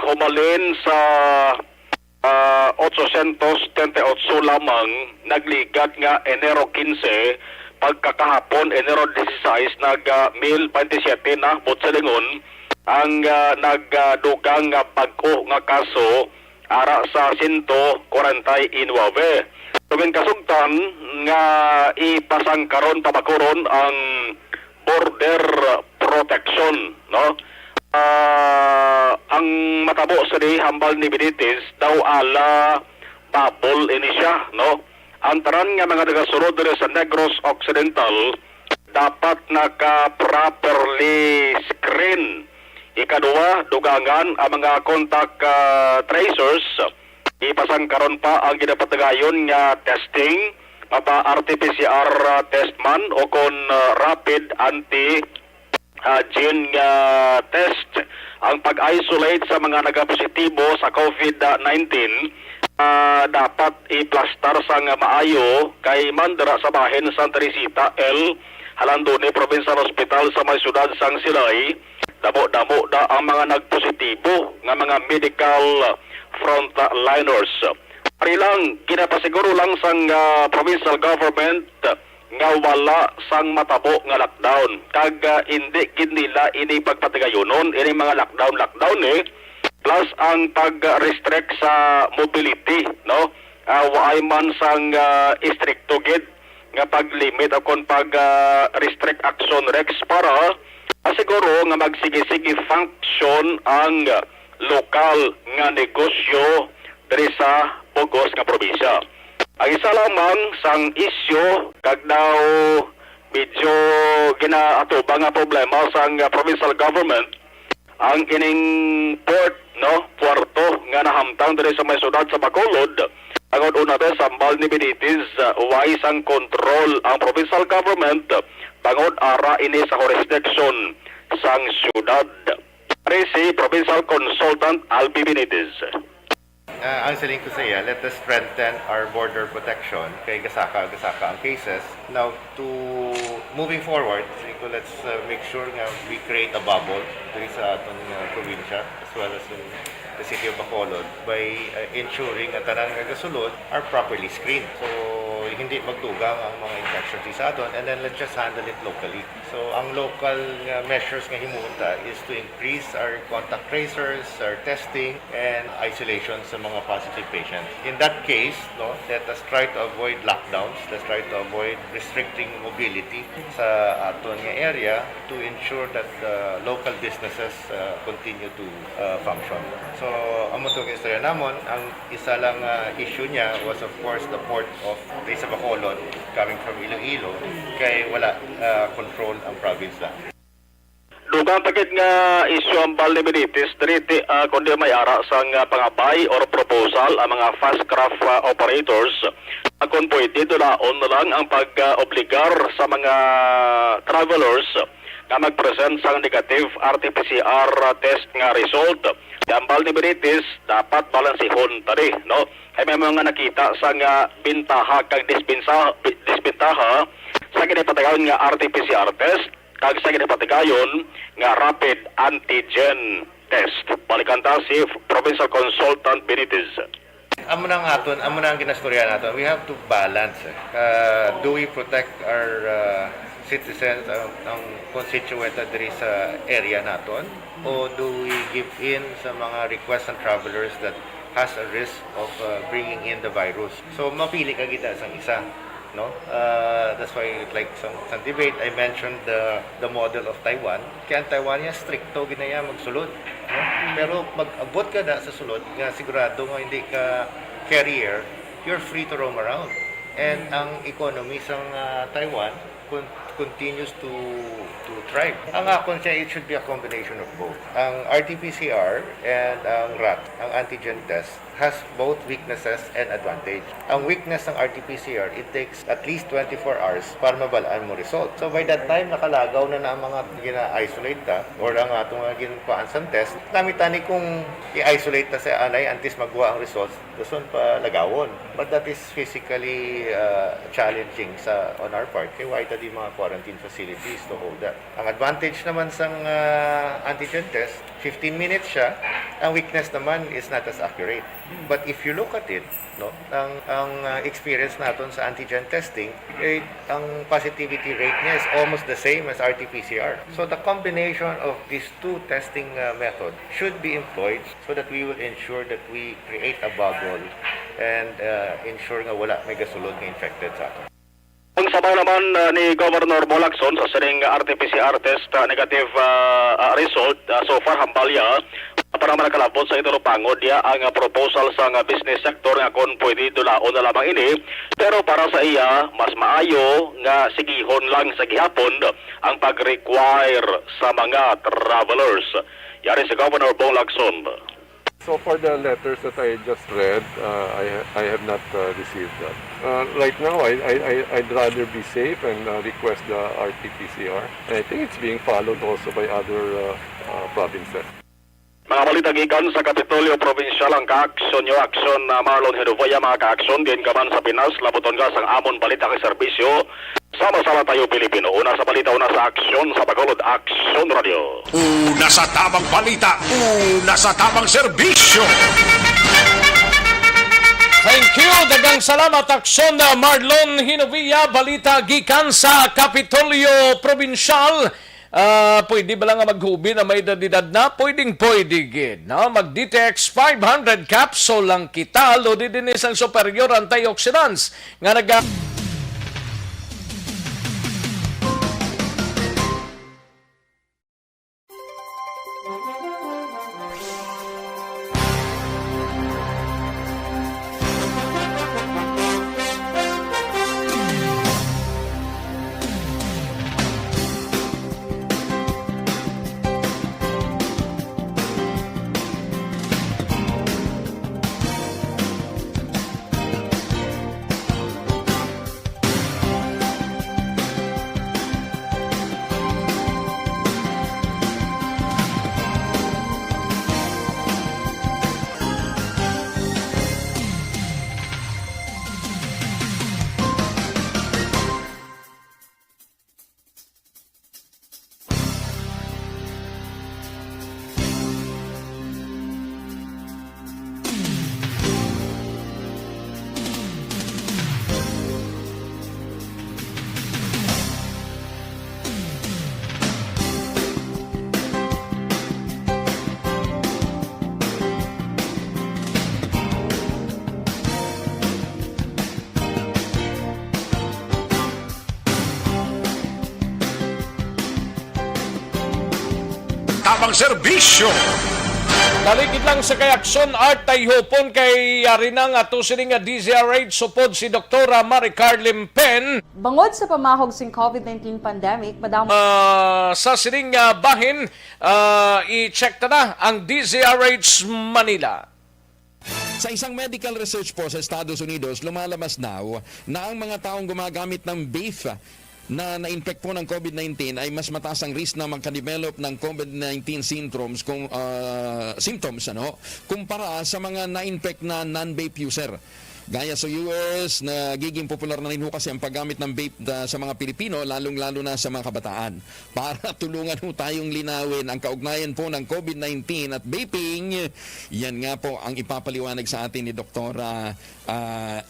humalin sa 838 lamang nagligat nga Enero 15, pagkakahapon Enero 16 nag 1027 na butsalingon ang nagdugang nga bag-o nga kaso ara sa 149. Tugin kasugtan nga ipasang karon pabakuron ang border protection, no? Ang matabo sa di hambal ni Benitez daw ala bubble ini siya, no? Ang taran nga mga nagasunod diri sa Negros Occidental dapat naka-properly screen. Ikaduwa, dugangan ang mga contact tracers. Ipasang karon pa ang ginapatagayon nga testing, mapa RT-PCR test man o kon rapid anti-gene test. Ang pag-isolate sa mga nagapositibo sa COVID-19 dapat i-plaster sang maayo kay mandara sa bahin Santa Teresita L. Halandone Provincial Hospital sa may syudad sang Silay. Damo-damo da ang mga nagpositibo nga mga medical frontliners. Ari lang, ginapasiguro lang sang provincial government nga wala sang matabo nga lockdown. Kag hindi gid nila ini pagpatigayonon, ini mga lockdown plus ang pag-restrict sa mobility, no? Waay man sang istrikto gid nga pag-limit akon pag-restrict action rex para asiguro nga magsige-sige function ang lokal nga negosyo diri sa Bugos nga probinsya. Ang isa lamang sang isyu kag daw medyo ginaatubang nga problema sang provincial government ang ining port, no, puerto nga nahamtang diri sa may syudad sa Bacolod. Ang una ba sambal ni Benitez, wise ang control ang provincial government bangod ara ini sa jurisdiction sang syudad. Si Provincial Consultant Albi Benitez. Ang saling ko sa iya, let us strengthen our border protection kay gasaka ang cases. Now, to moving forward, let's make sure nga we create a bubble dito sa atong probinsya as well as in the city of Bacolod by ensuring at tanang nagasulod are properly screened. So, hindi magdugang ang mga infections sa aton and then let's just handle it locally. So, ang local measures nga himuunta is to increase our contact tracers, our testing, and isolation sa mga positive patients. In that case, no, let us try to avoid lockdowns. Let's try to avoid restricting mobility sa aton nga area to ensure that local businesses continue to function. So, ang mutong istorya namon, ang isa lang issue niya was of course the port of sa Bacolod coming from Iloilo kay wala control ang province lang. Dugang tagit nga isyu ang bal ni Benitez diri kundi may ara sang pangabay or proposal ang mga fast craft operators kung pwede dulaon na lang ang pag-obligar sa mga travelers na mag-present sang negative RT-PCR test nga result. Ang bal ni Benitez dapat balansihon tadi, no? Ay may mga nakita sa nga bintaha kag disbintaha sa ginapatagayon nga RT-PCR test kag sa ginapatagayon nga rapid antigen test. Balikan ta si Provincial Consultant Benitez. Amo nang ginastorya naton. We have to balance. Do we protect our citizens, ang constituent diri sa area naton, o do we give in sa mga requests ng travelers that has a risk of bringing in the virus? So mapili ka kita sang isa, no? That's why like some debate I mentioned the model of Taiwan. Kaya ang Taiwan niya stricto ginaya magsulod, no? Pero mag-abot ka da sa sulod nga sigurado nga hindi ka carrier, you're free to roam around. And ang economy sang Taiwan continues to thrive. Ang akon siya, it should be a combination of both. Ang RT-PCR and ang RAT, ang antigen test, has both weaknesses and advantage. Ang weakness ng RT-PCR, it takes at least 24 hours para mabalaan mo result. So by that time, nakalagaw na ang mga gina-isolate ta or ang atong ginpaan sa test, namitani kung i-isolate ta sa anay antes magwa ang results, gusto pa lagawon. But that is physically challenging on our part. Kaya why di mga quarantine facilities to hold that. Ang advantage naman sa antigen test, 15 minutes siya, Ang weakness naman is not as accurate. But if you look at it, no, ang experience natin sa antigen testing, ang positivity rate niya is almost the same as RT-PCR. So the combination of these two testing methods should be employed so that we will ensure that we create a bubble and ensure nga wala may gasulod na infected sa atin. Ang sabaw naman ni Governor Bolacson sa sining RT-PCR test negative result so far hambalya para nakalabot sa itinupangod niya ang proposal sa business sector nga kung pwede dulaon na lamang ini, pero para sa iya mas maayo nga sigihon lang sa gihapon ang pag-require sa mga travelers. Yari si Governor Bolacson. So for the letters that I just read, I have not received that. Right now, I'd rather be safe and request the RT-PCR. And I think it's being followed also by other provinces. Mga balita gikan sa Kapitolyo Provincial ang Aksyon nyo, Aksyon Marlon Hedovaya, mga ka-aksyon din ka man sa Pinas, labuton ka sang amon balita kay serbisyo. Sama-sama tayo Pilipino. Una sa balita, una sa Aksyon, sa Bacolod, Aksyon Radio. Una sa tamang balita, una sa tamang serbisyo. Thank you. Dagang salamat, Aksyon na Marlon Hinovia, balita gikan sa Kapitolyo Provincial. Pwede ba lang maghubi na may edad na? Pwede gid. No? Mag-Ditex 500 capsule lang kita. Lodi din isang superior antioxidants. Nga Tamang serbisyo. Daligid lang sa kay Aksyon Art tay hupon kay rinang ato sining DZRH supod si Dr. Maricar Limpen. Bangod sa pamahog sing COVID-19 pandemic, madam Sa sining bahin, i-check na ang DZRH Manila. Sa isang medical research po sa Estados Unidos, lumalabas now na ang mga taong gumagamit ng beef na na-infect po ng COVID-19 ay mas mataas ang risk na magka-develop ng COVID-19 symptoms kumpara sa mga na-infect na non-vape user. Gaya sa US, nagiging popular na rin ho kasi ang paggamit ng vape sa mga Pilipino, lalong-lalo na sa mga kabataan. Para tulungan ho tayong linawin ang kaugnayan po ng COVID-19 at vaping, yan nga po ang ipapaliwanag sa atin ni Dr.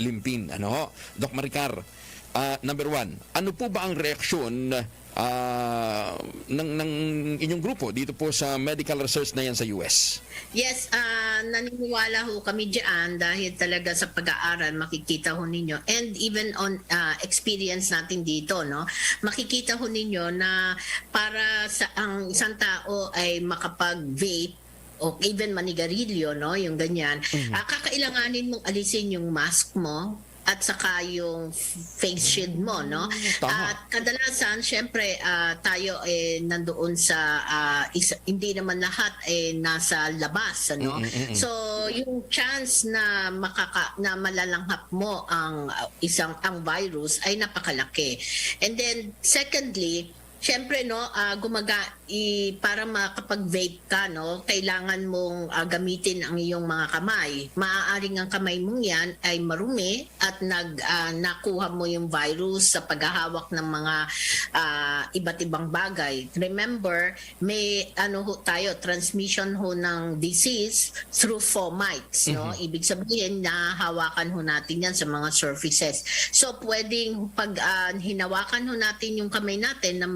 Limpin. Doc Maricar, number one, ano po ba ang reaksyon ng inyong grupo dito po sa medical research na yan sa US? Yes, naniniwala ho kami dyan dahil talaga sa pag-aaral makikita ho ninyo and even on experience natin dito, no, makikita ho ninyo na para sa ang isang tao ay makapag-vape o even manigarilyo, no, yung ganyan, kakailanganin mong alisin yung mask mo at saka yung face shield mo, no? At kadalasan, syempre, tayo nandoon sa, hindi naman lahat nasa labas, ano? So, yung chance na na malalanghap mo ang ang virus ay napakalaki. And then, secondly, syempre, no, para makapag-vape ka, no, kailangan mong gamitin ang iyong mga kamay. Maaaring ang kamay mong yan ay marumi at nakuha mo yung virus sa paghahawak ng mga iba't ibang bagay. Remember, may tayo, transmission ho ng disease through fomites, no? Ibig sabihin na hawakan ho natin yan sa mga surfaces. So pwedeng pag hinawakan ho natin yung kamay natin na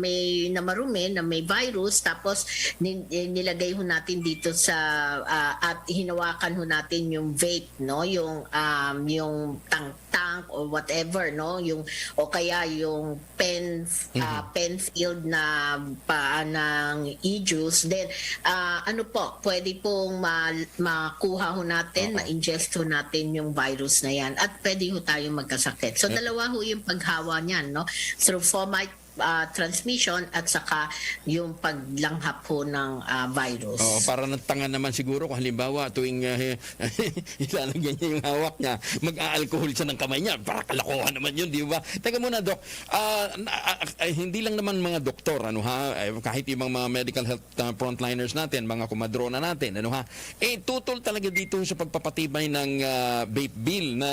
marumi, na may virus, tapos nilagay ho natin dito sa at hinawakan ho natin yung vape, no, yung tank or whatever, no, yung o kaya yung pen filled na ng e-juice, then pwede pong makuha ho natin, ma-ingest ho natin yung virus na yan at pwede ho tayo magkasakit. So dalawa ho yung paghawa niyan, no, through fomite transmission at saka yung paglanghap po ng virus. Para ng tanga naman siguro kung halimbawa tuwing ilalagyan niya yung hawak niya, mag-aalcohol siya ng kamay niya. Para kalokohan naman yun, di ba? Teka muna, Doc. Hindi lang naman mga doktor, kahit yung mga medical health frontliners natin, mga kumadrona natin, tutol talaga dito sa pagpapatibay ng vape bill na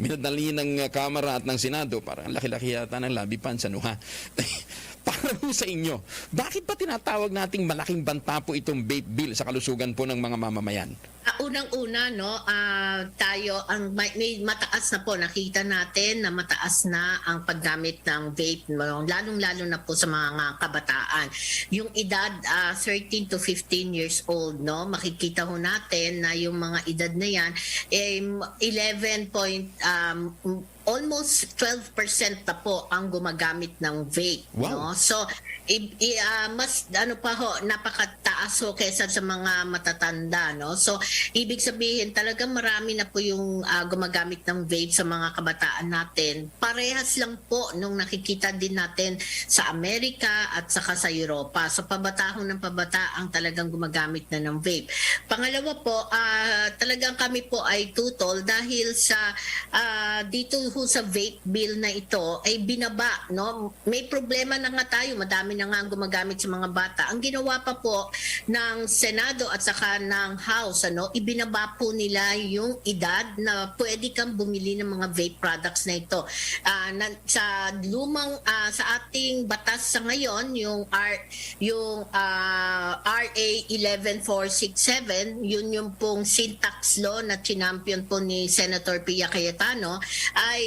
minadali ng Kamara at ng Senado. Parang laki-laki yata ng labi pants, Para po sa inyo, bakit ba tinatawag nating malaking banta po itong vape bill sa kalusugan po ng mga mamamayan? Unang-una, no, tayo may mataas na po, nakita natin na mataas na ang paggamit ng vape, lalong-lalo na po sa mga kabataan. Yung edad 13 to 15 years old, no, makikita ho natin na yung mga edad na yan almost 12% na po ang gumagamit ng vape. Wow. No? So, mas napakataas ho kaysa sa mga matatanda. No? So, ibig sabihin talagang marami na po yung gumagamit ng vape sa mga kabataan natin. Parehas lang po nung nakikita din natin sa Amerika at saka sa Europa. So, pabatahon ng pabata ang talagang gumagamit na ng vape. Pangalawa po, talagang kami po ay tutol dahil sa dito ho sa vape bill na ito ay binaba, no? May problema na nga tayo, madami na nga ang gumagamit sa mga bata. Ang ginawa pa po ng Senado at saka ng House, ibinaba po nila yung edad na pwede kang bumili ng mga vape products na ito. Sa ating batas sa ngayon, yung RA 11467, yun yung pong syntax law na chinampion po ni Senator Pia Cayetano, ay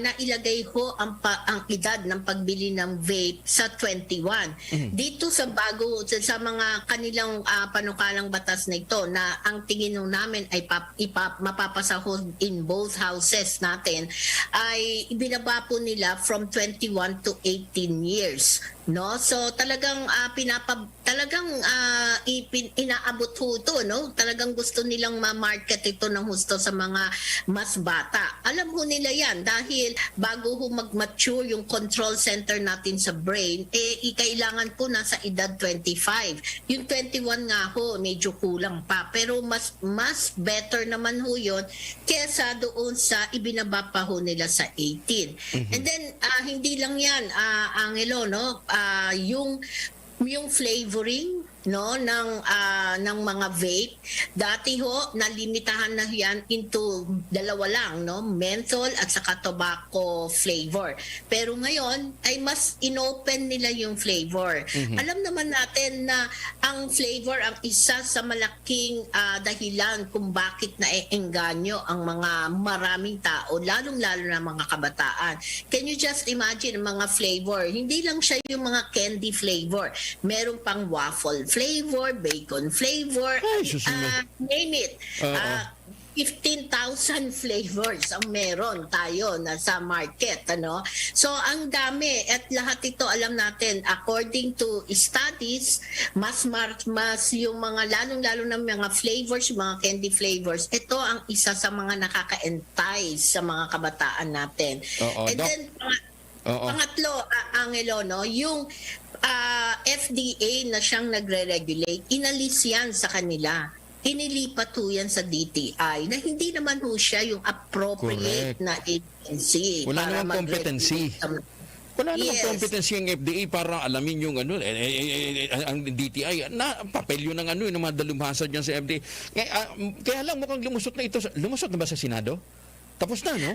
nailagay ho ang edad ng pagbili ng vape sa 21. Dito sa sa mga kanilang panukalang batas na ito na ang tingin namin ay mapapasa ho in both houses natin, ay ibinaba po nila from 21 to 18 years. No, so talagang inaabot ho ito, no? Talagang gusto nilang ma-market ito ng husto sa mga mas bata. Alam ho nila yan dahil bago ho mag-mature yung control center natin sa brain, kailangan po nasa edad 25. Yung 21 nga ho, medyo kulang pa. Pero mas better naman ho yun kesa doon sa ibinaba pa ho nila sa 18. And then, hindi lang yan, Angelo, no? Yung flavoring, no, ng mga vape, dati ho nalimitahan na yan into dalawa lang, no, menthol at saka tobacco flavor. Pero ngayon ay mas inopen nila yung flavor. Alam naman natin na ang flavor ang isa sa malaking dahilan kung bakit naeengganyo ang mga maraming tao, lalong-lalo na mga kabataan. Can you just imagine mga flavor? Hindi lang siya yung mga candy flavor. Meron pang waffle flavor, bacon flavor, name it. 15,000 flavors ang meron tayo na sa market, ano? So ang dami at lahat ito alam natin according to studies, mas yung mga lalong-lalo na mga flavors, mga candy flavors, ito ang isa sa mga nakaka-entice sa mga kabataan natin. And then pangatlo, Angelo, no, yung FDA na siyang nagre-regulate, inalis yan sa kanila. Inilipat ho yan sa DTI na hindi naman ho siya yung appropriate na agency. Wala namang competency. Wala namang Yes. competence yung FDA para alamin yung ang DTI. Papel yun ng ng mga dalubhasa dyan sa FDA. Kaya lang mukhang lumusot na ito. Lumusot na ba sa Senado? Tapos na, no?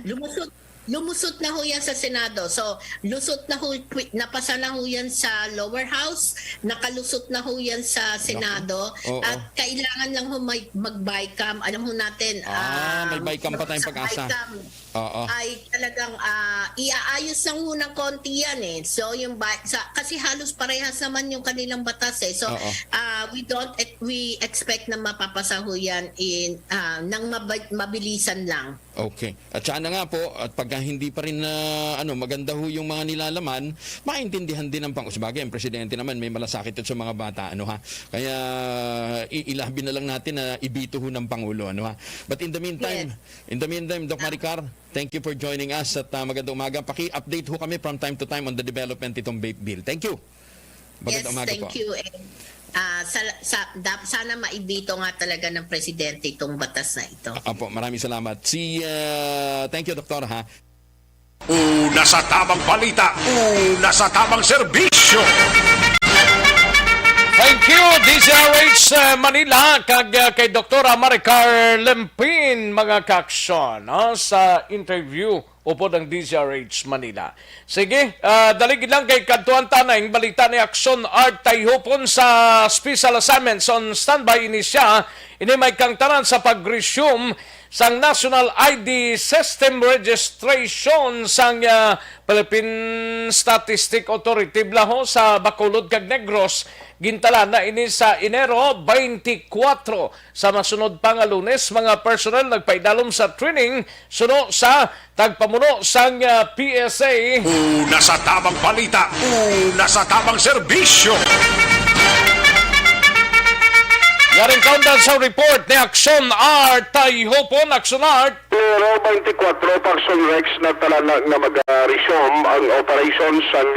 Lumusot na ho yan sa Senado. So, lusot na ho, napasa na ho yan sa lower house, nakalusot na ho yan sa Senado, Oo. at kailangan lang ho mag-bycam. Alam ho natin, may bycam pa tayong sa pag-asa. bycam Oo. ay talagang iaayos lang ho ng konti yan eh. So, kasi halos parehas naman yung kanilang batas eh. So, Oo. we expect na mapapasa ho yan nang mabilisan lang. Okay. At sana nga po, at pagka hindi pa rin maganda ho yung mga nilalaman, maintindihan din ng Sabagay, ang presidente naman may malasakit sa mga bata, Kaya ilabi na lang natin na ibito ho ng Pangulo, But in the meantime, Doc Maricar, thank you for joining us at magandang umaga. Paki-update ho kami from time to time on the development itong vape bill. Thank you. Magandang umaga Thank po. you. Sana maibito nga talaga ng presidente itong batas na ito. Apo, maraming salamat. Thank you, Doktor, ha. Una sa tamang balita, una sa tamang serbisyo. Thank you, DZRH Manila, kag kay Dr. Maricar Lempin, mga kaaksyon, sa interview upo ng DZRH Manila. Sige, dalig lang kay Kantuan Tanay, balita ni Aksyon Art Tayhupon sa special assignments on standby ini siya. Ini may kang tanan sa pag-resume sang National ID System Registration sang Philippine Statistic Authority blaho sa Bacolod kag Negros. Gintala na ini sa Enero 24 sa masunod pa nga Lunes. Mga personnel nagpaidalom sa training suno sa tagpamuno sang PSA. Una sa tamang balita, una sa tamang serbisyo. Yaring countdown sa report ni Aksyon Art Tayhopon. Aksyon Art. Pero 24 Aksyon Rex na talaga na mag-resume ang operations ng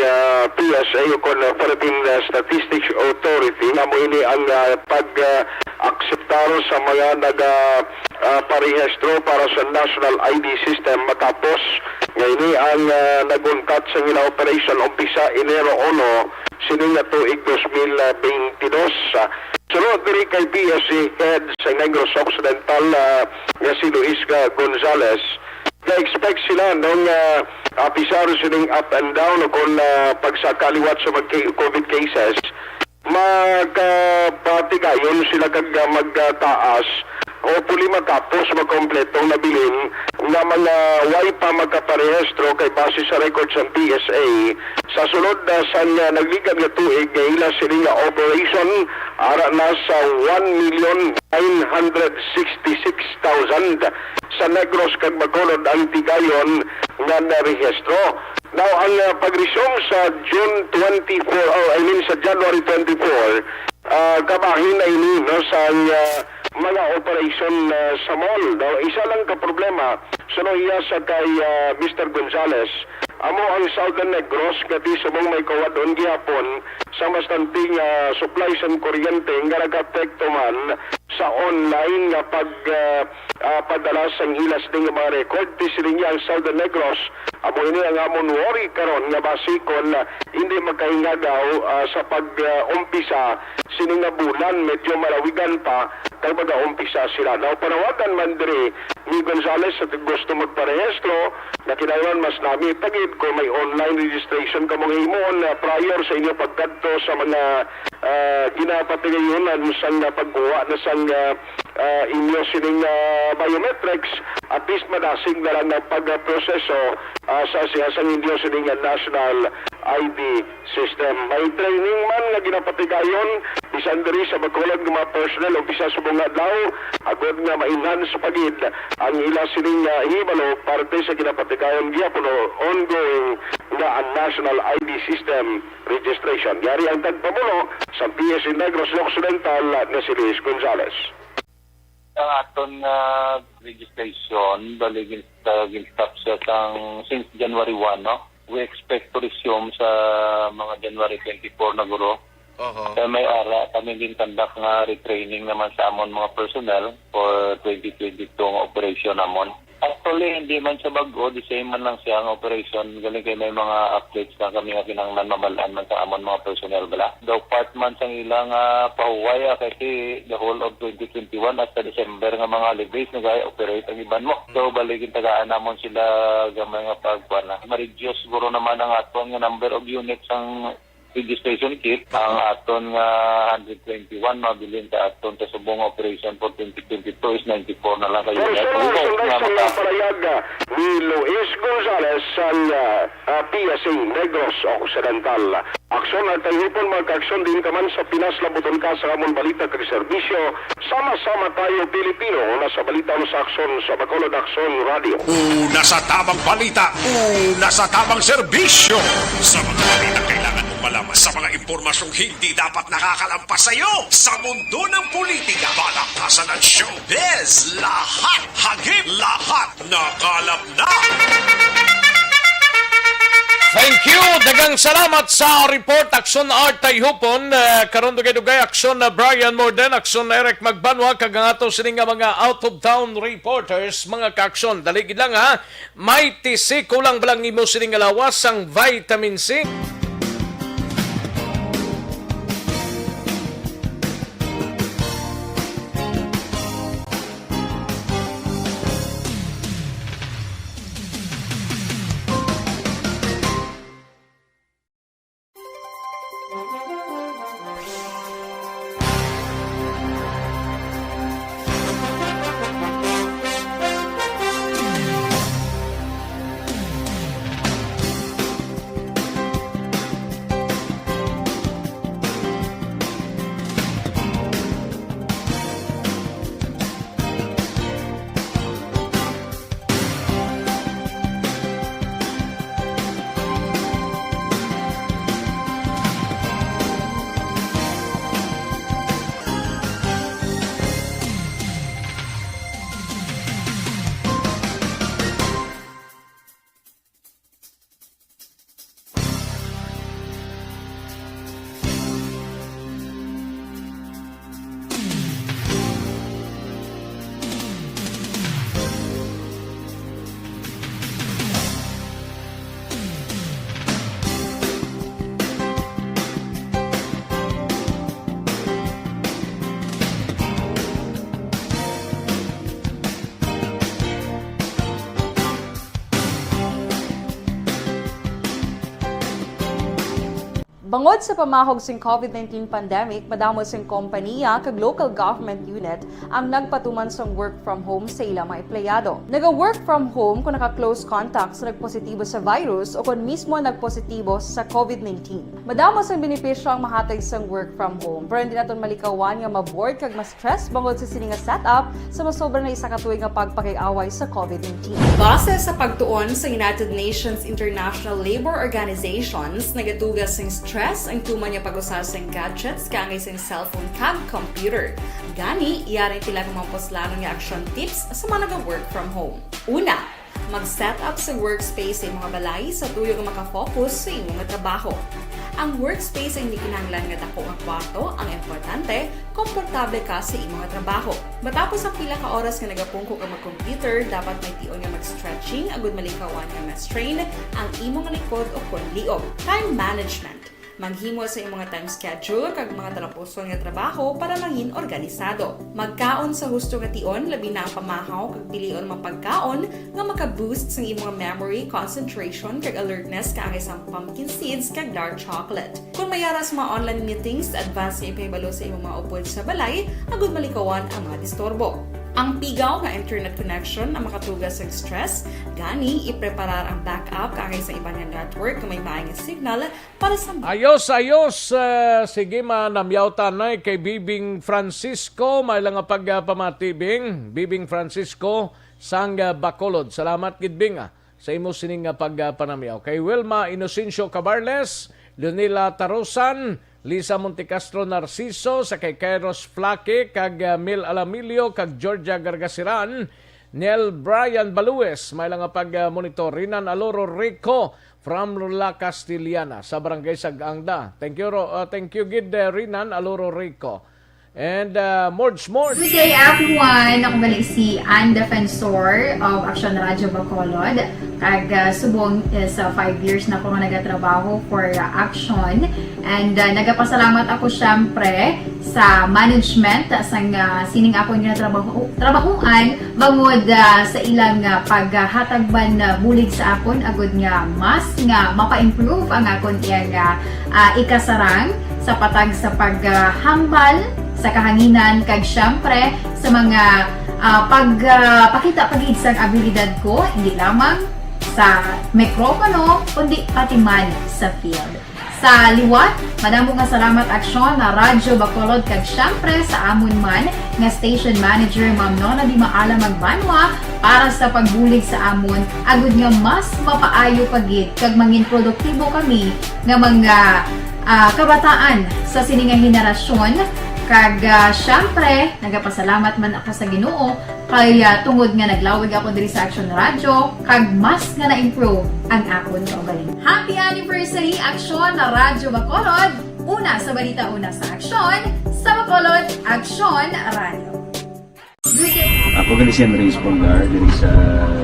PSA o Philippine Statistics Authority na mo ini ang pag-akseptar sa mga parehistro para sa National ID System matapos ngayon ang nagunkat sa nila operation umpisa Enero 1 sining na tuig 2022. Sunod diri kay PSC head sa Negros Occidental nga si Luis Gonzales. Na-expect sila nung pisar sining up and down o kung pagsakaliwat sa COVID cases, magpatigayon sila kag magtaas hopefully matapos makompletong nabilin na mga way pa magkaparehistro kay base sa records ng PSA sa sunod na sa nagligad nga tuig nga ila sining operation ara na sa 1,966,000 sa Negros kag Bacolod ang tigayon nga narehistro. Now, ang pag-resume sa sa January 24, kabahin na ini sa mga operation sa mall. Isa lang ka problema, iya sa kay Mr. Gonzales. Amo ang Southern Negros, kati sa mong may kawadon gihapon, sa mastanting supplies and kuryente nga nag-apekto man sa online nga pagpadala sang ilas ng mga record. Tisiling niya ang Southern Negros, amo ini ang amon worry karon nga basikon hindi magkahinga daw sa pag-umpisa sining nga bulan, medyo malawigan pa kay mag-umpisa sila. Now, panawagan man diri ni Gonzales at gusto magparehistro na kinailan mas nami tagid kung may online registration ka mong himon prior sa inyo pagkadto sa mga ginapatigayonan sang pagkuha na sang inyo sining biometrics, at least madasing na lang ng pagproseso sa siyasang inyo sining national ID system. May training man nga ginapatigayon bisan diri sa Bacolod nga mga personnel o bisa sa mga adlaw agod nga ma-enhance sa pagid ang ila sining hibalo parte sa ginapatigayon gyapon ongoing nga ang national ID system registration. Yari ang tagpamuno sa PSC Negros Occidental na si Luis Gonzales. Ang aton registration baligin stop siya since January 1, no? We expect to resume sa mga January 24 na guro. Kaya may ara kami din conduct nga retraining naman sa amon mga personnel for 2022 operation namon. Actually, hindi man siya bago. The same man lang siya ang operation. Galing kayo may mga updates na kami nga kinanglan mamalaan man sa amon mga personnel bala. Daw part man sa ilang pahuway kasi the whole of 2021 hasta December nga mga holidays nag-operate ang iban mo. So, baligin tagaan namon sila gamay nga pagkuhan na. Ma-reduce siguro naman ang aton nga number of units ang registration kit. Ang aton nga 121 mabilin sa aton sa subong operation for 2022 is 94 na lang kayo. Sa parayag ni Luis Gonzales sa PSA Negros Occidental. Aksyon at tahipon magka-aksyon din kaman sa Pinas labuton ka sa amon balita kag serbisyo. Sama-sama tayo Pilipino nasa balita sa aksyon sa Bacolod Aksyon Radio. Una sa tamang balita, una sa tamang serbisyo. Sa mga balita kailangan mong malaman sa mga impormasyong hindi dapat nakakalampas sa iyo. Sa mundo ng politika, balakasan at showbiz, lahat hagip, lahat nakalap na. Thank you. Dagang salamat sa report. Aksyon Art Tayhupon. Karon dugay-dugay aksyon na Brian Morden, aksyon na Eric Magbanwa, kag ang ato sini nga mga out-of-town reporters, mga kaaksyon. Daligid lang ha. May tisi kulang balang imo sini nga lawas ang vitamin C. Bangod sa pamahog sing COVID-19 pandemic, madamo sing kompanya kag local government unit ang nagpatuman sang work from home sa ilang mga empleyado. Naga-work from home kung naka-close contact sa nagpositibo sa virus o kung mismo nagpositibo sa COVID-19. Madamo sang benepisyo ang mahatag sang work from home, pero hindi naton malikawan nga ma-bored kag ma-stress bangod sa sini nga setup sa masobra na isa ka tuig nga pagpakiaway sa COVID-19. Base sa pagtuon sa United Nations International Labor Organizations, nagatugas sing stress ang tuman niya pag-usar sa gadgets kangay sa cellphone kag computer. Gani, iyarin tila kung maposlano nga action tips sa mga nag-work from home. Una, mag-set up sa workspace sa mga balay sa tuyo nga makafocus sa imong trabaho. Ang workspace ay hindi kinahanglan nga dako nga kwarto, ang importante, komportable ka sa imong trabaho. Matapos ang pila ka oras nga nagapungko ka mag-computer, dapat may tion nga mag-stretching agud malikawan nga ma-strain ang imong likod o konliog. Time management. Maghimo sa imong mga time schedule kag mga talapuson nga trabaho para mangin organisado. Magkaon sa husto nga tion, labi na ang pamahaw kag pilion mapagkaon nga maka-boost sa imong memory, concentration kag alertness kaangay sa pumpkin seeds kag dark chocolate. Kung mayara sa mga online meetings, advance nga ipahibalo sa imong mga upod sa balay, agud malikawan ang mga disturbo. Ang pigaw nga internet connection ang makatugas sa stress, gani ipreparar ang backup kaangay sa ibang nga network kung may maayong signal para sa Ayos. Sige manamyawtan na kay Bibing Francisco. May lang nga pagpamati, Bibing Francisco sang Bacolod. Salamat gid Bing sa imo sining pagpanamyaw. Kay Wilma Inocencio Cabarles, Leonela Tarosan, Lisa Montecastro Narciso, sa kay Kairos Flaque, kag Mil Alamilio, kag Georgia Gargasiran, Nel Brian Balues, may lang nga pag-monitor, Rinan Aloro Rico, from La Castillana, sa Barangay Sagangda. Thank you gid Rinan Aloro Rico. And Mords. Good day everyone! Ako balik si Defensor of Aksyon Radyo Bacolod. Kag subong sa 5 years na ako nga nagatrabaho for Aksyon. And nagapasalamat ako syempre sa management sang sining ako nga trabahuan bangod sa ilang paghatagban bulig sa akon agud nga mas nga mapa-improve ang akon iyang ikasarang sa patag sa paghambal sa kahanginan kag syempre sa mga pagpakita pagid sang abilidad ko hindi lamang sa mikropono kundi pati man sa field. Sa liwat, madamo nga salamat Aksyon na Radyo Bacolod kag syempre sa amon man nga station manager Ma'am Nona Di Maala Magbanwa para sa pagbulig sa amon agud nga mas mapaayo pagid kag mangin produktibo kami nga mga kabataan sa sininga henerasyon. Kag syempre, nagapasalamat man ako sa Ginoo kay tungod nga naglawig ako diri sa Aksyon Radyo kag mas nga na-improve ang akon kaugalingon. Happy anniversary Aksyon Radyo Bacolod! Una sa balita, una sa aksyon, sa Bacolod, Aksyon Radyo. Ako gali si Reyes Polgar diri sa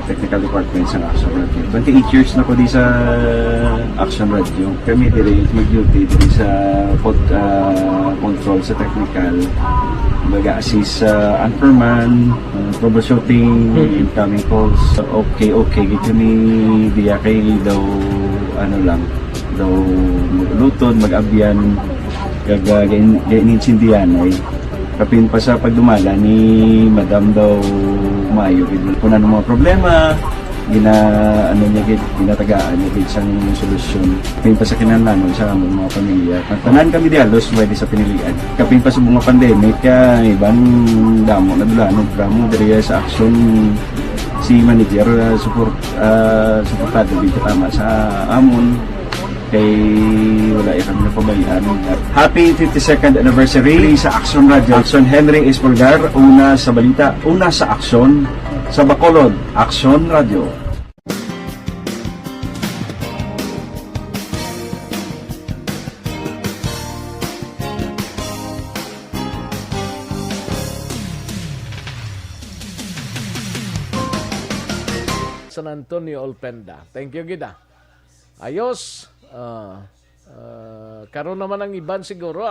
Technical Department sa Aksyon Radio. 28 years na ko di sa Aksyon Radio. Kami diri mag-duty diri sa control sa technical. Mag-assist sa Anchorman, troubleshooting, incoming calls. Okay. Gito ni diya kay daw daw lutod, mag-abyan, ganinsindihan ay kapin pa sa pagdumala ni Madam daw Mayo kung ano mga problema ginatagaan niya isang solusyon kapin pa sa kinahanglan sa among mga pamilya tanan kami dialos pwede sa pinilian kapin pa sa mga pandemic ibang damo na dulanog dramo diri sa Aksyon si manager suportado dito tama sa amon kay wala kami napabayaan. Happy 52nd anniversary sa Aksyon Radio. Aksyon Henry Espolgar, una sa balita, una sa aksyon, sa Bacolod, Aksyon Radio. San Antonio Olpenda. Thank you, Gida. Ayos. Karon naman ang iban siguro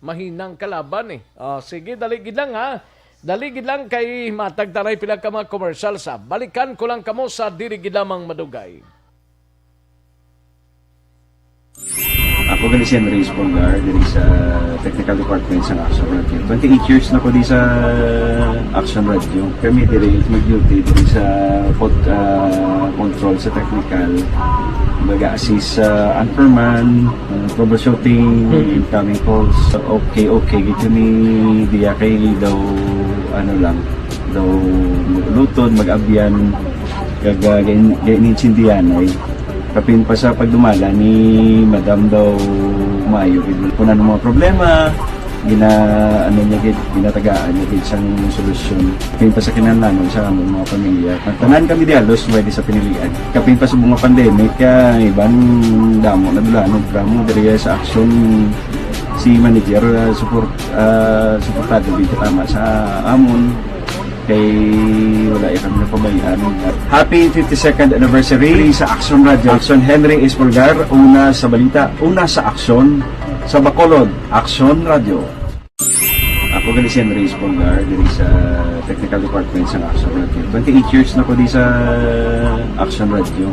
mahinang kalaban sige, daligid lang daligid lang kay matag taray pila ka mga commercial sa balikan ko lang kamo sa dirigid lamang madugay. Ako gali si Reyes Polgar diri sa Technical Department sa Aksyon Radio. 28 years na ko di sa Aksyon Radio. Kami diri mag-duty diri sa control sa technical. Mag-assist sa Anchorman, troubleshooting, incoming calls. Okay. Gito ni diya kay daw daw lutod, mag-abyan, ganinsindihan ay kapin pa sa pagdumala ni Madam daw Mayo kung ano mga problema ginatagaan niya isang solusyon kapin pa sa kinahanglan sa among mga pamilya tanan kami dialos pwede sa pinilian kapin pa sa mga pandemic ibang damo na dulanog dramo diri sa Aksyon si manager suportado dito tama sa amon kay wala kami napabayaan. Happy 52nd anniversary sa Aksyon Radio. Aksyon Henry Espolgar, una sa balita, una sa aksyon, sa Bacolod, Aksyon Radio. Ako gali si Reyes Polgar diri sa Technical Department sa Aksyon Radio. 28 years na ko di sa Aksyon Radio.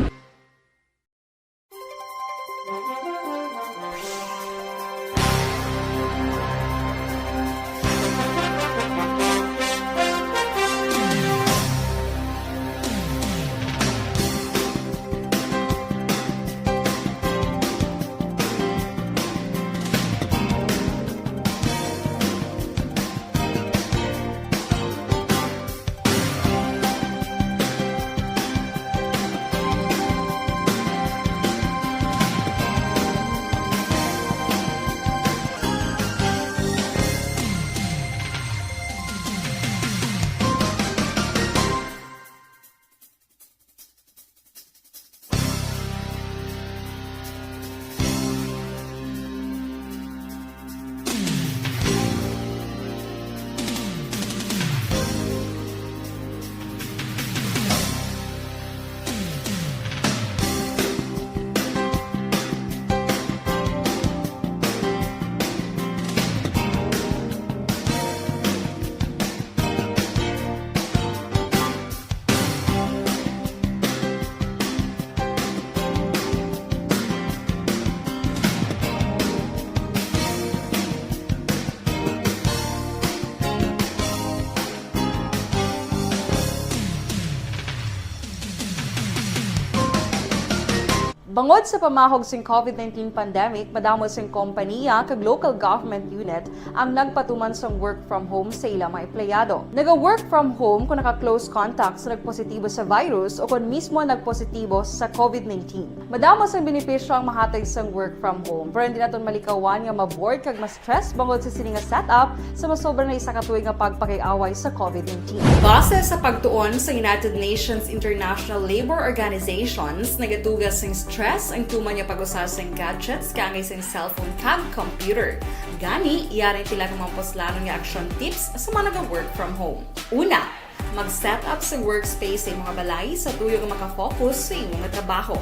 Bangod sa pamahog sing COVID-19 pandemic, madamo sing kompanya kag local government unit ang nagpatuman sang work from home sa ilang mga empleyado. Naga-work from home kung naka-close contact sa nagpositibo sa virus o kung mismo nagpositibo sa COVID-19. Madamo sang benepisyo ang mahatag sang work from home, pero hindi naton malikawan nga ma-bored kag ma-stress bangod sa sini nga setup sa masobra na isa ka tuig nga pagpakiaway sa COVID-19. Base sa pagtuon sa United Nations International Labour Organizations, nagatugas sing stress ang tuman niya pag-usar sing gadgets kangay sing cellphone kag computer. Gani, iyarin tila ng mga poslano nga action tips sa mga nag-work from home. Una, mag-set up sa workspace sa mga balay sa tuyo nga makafocus sa imong trabaho.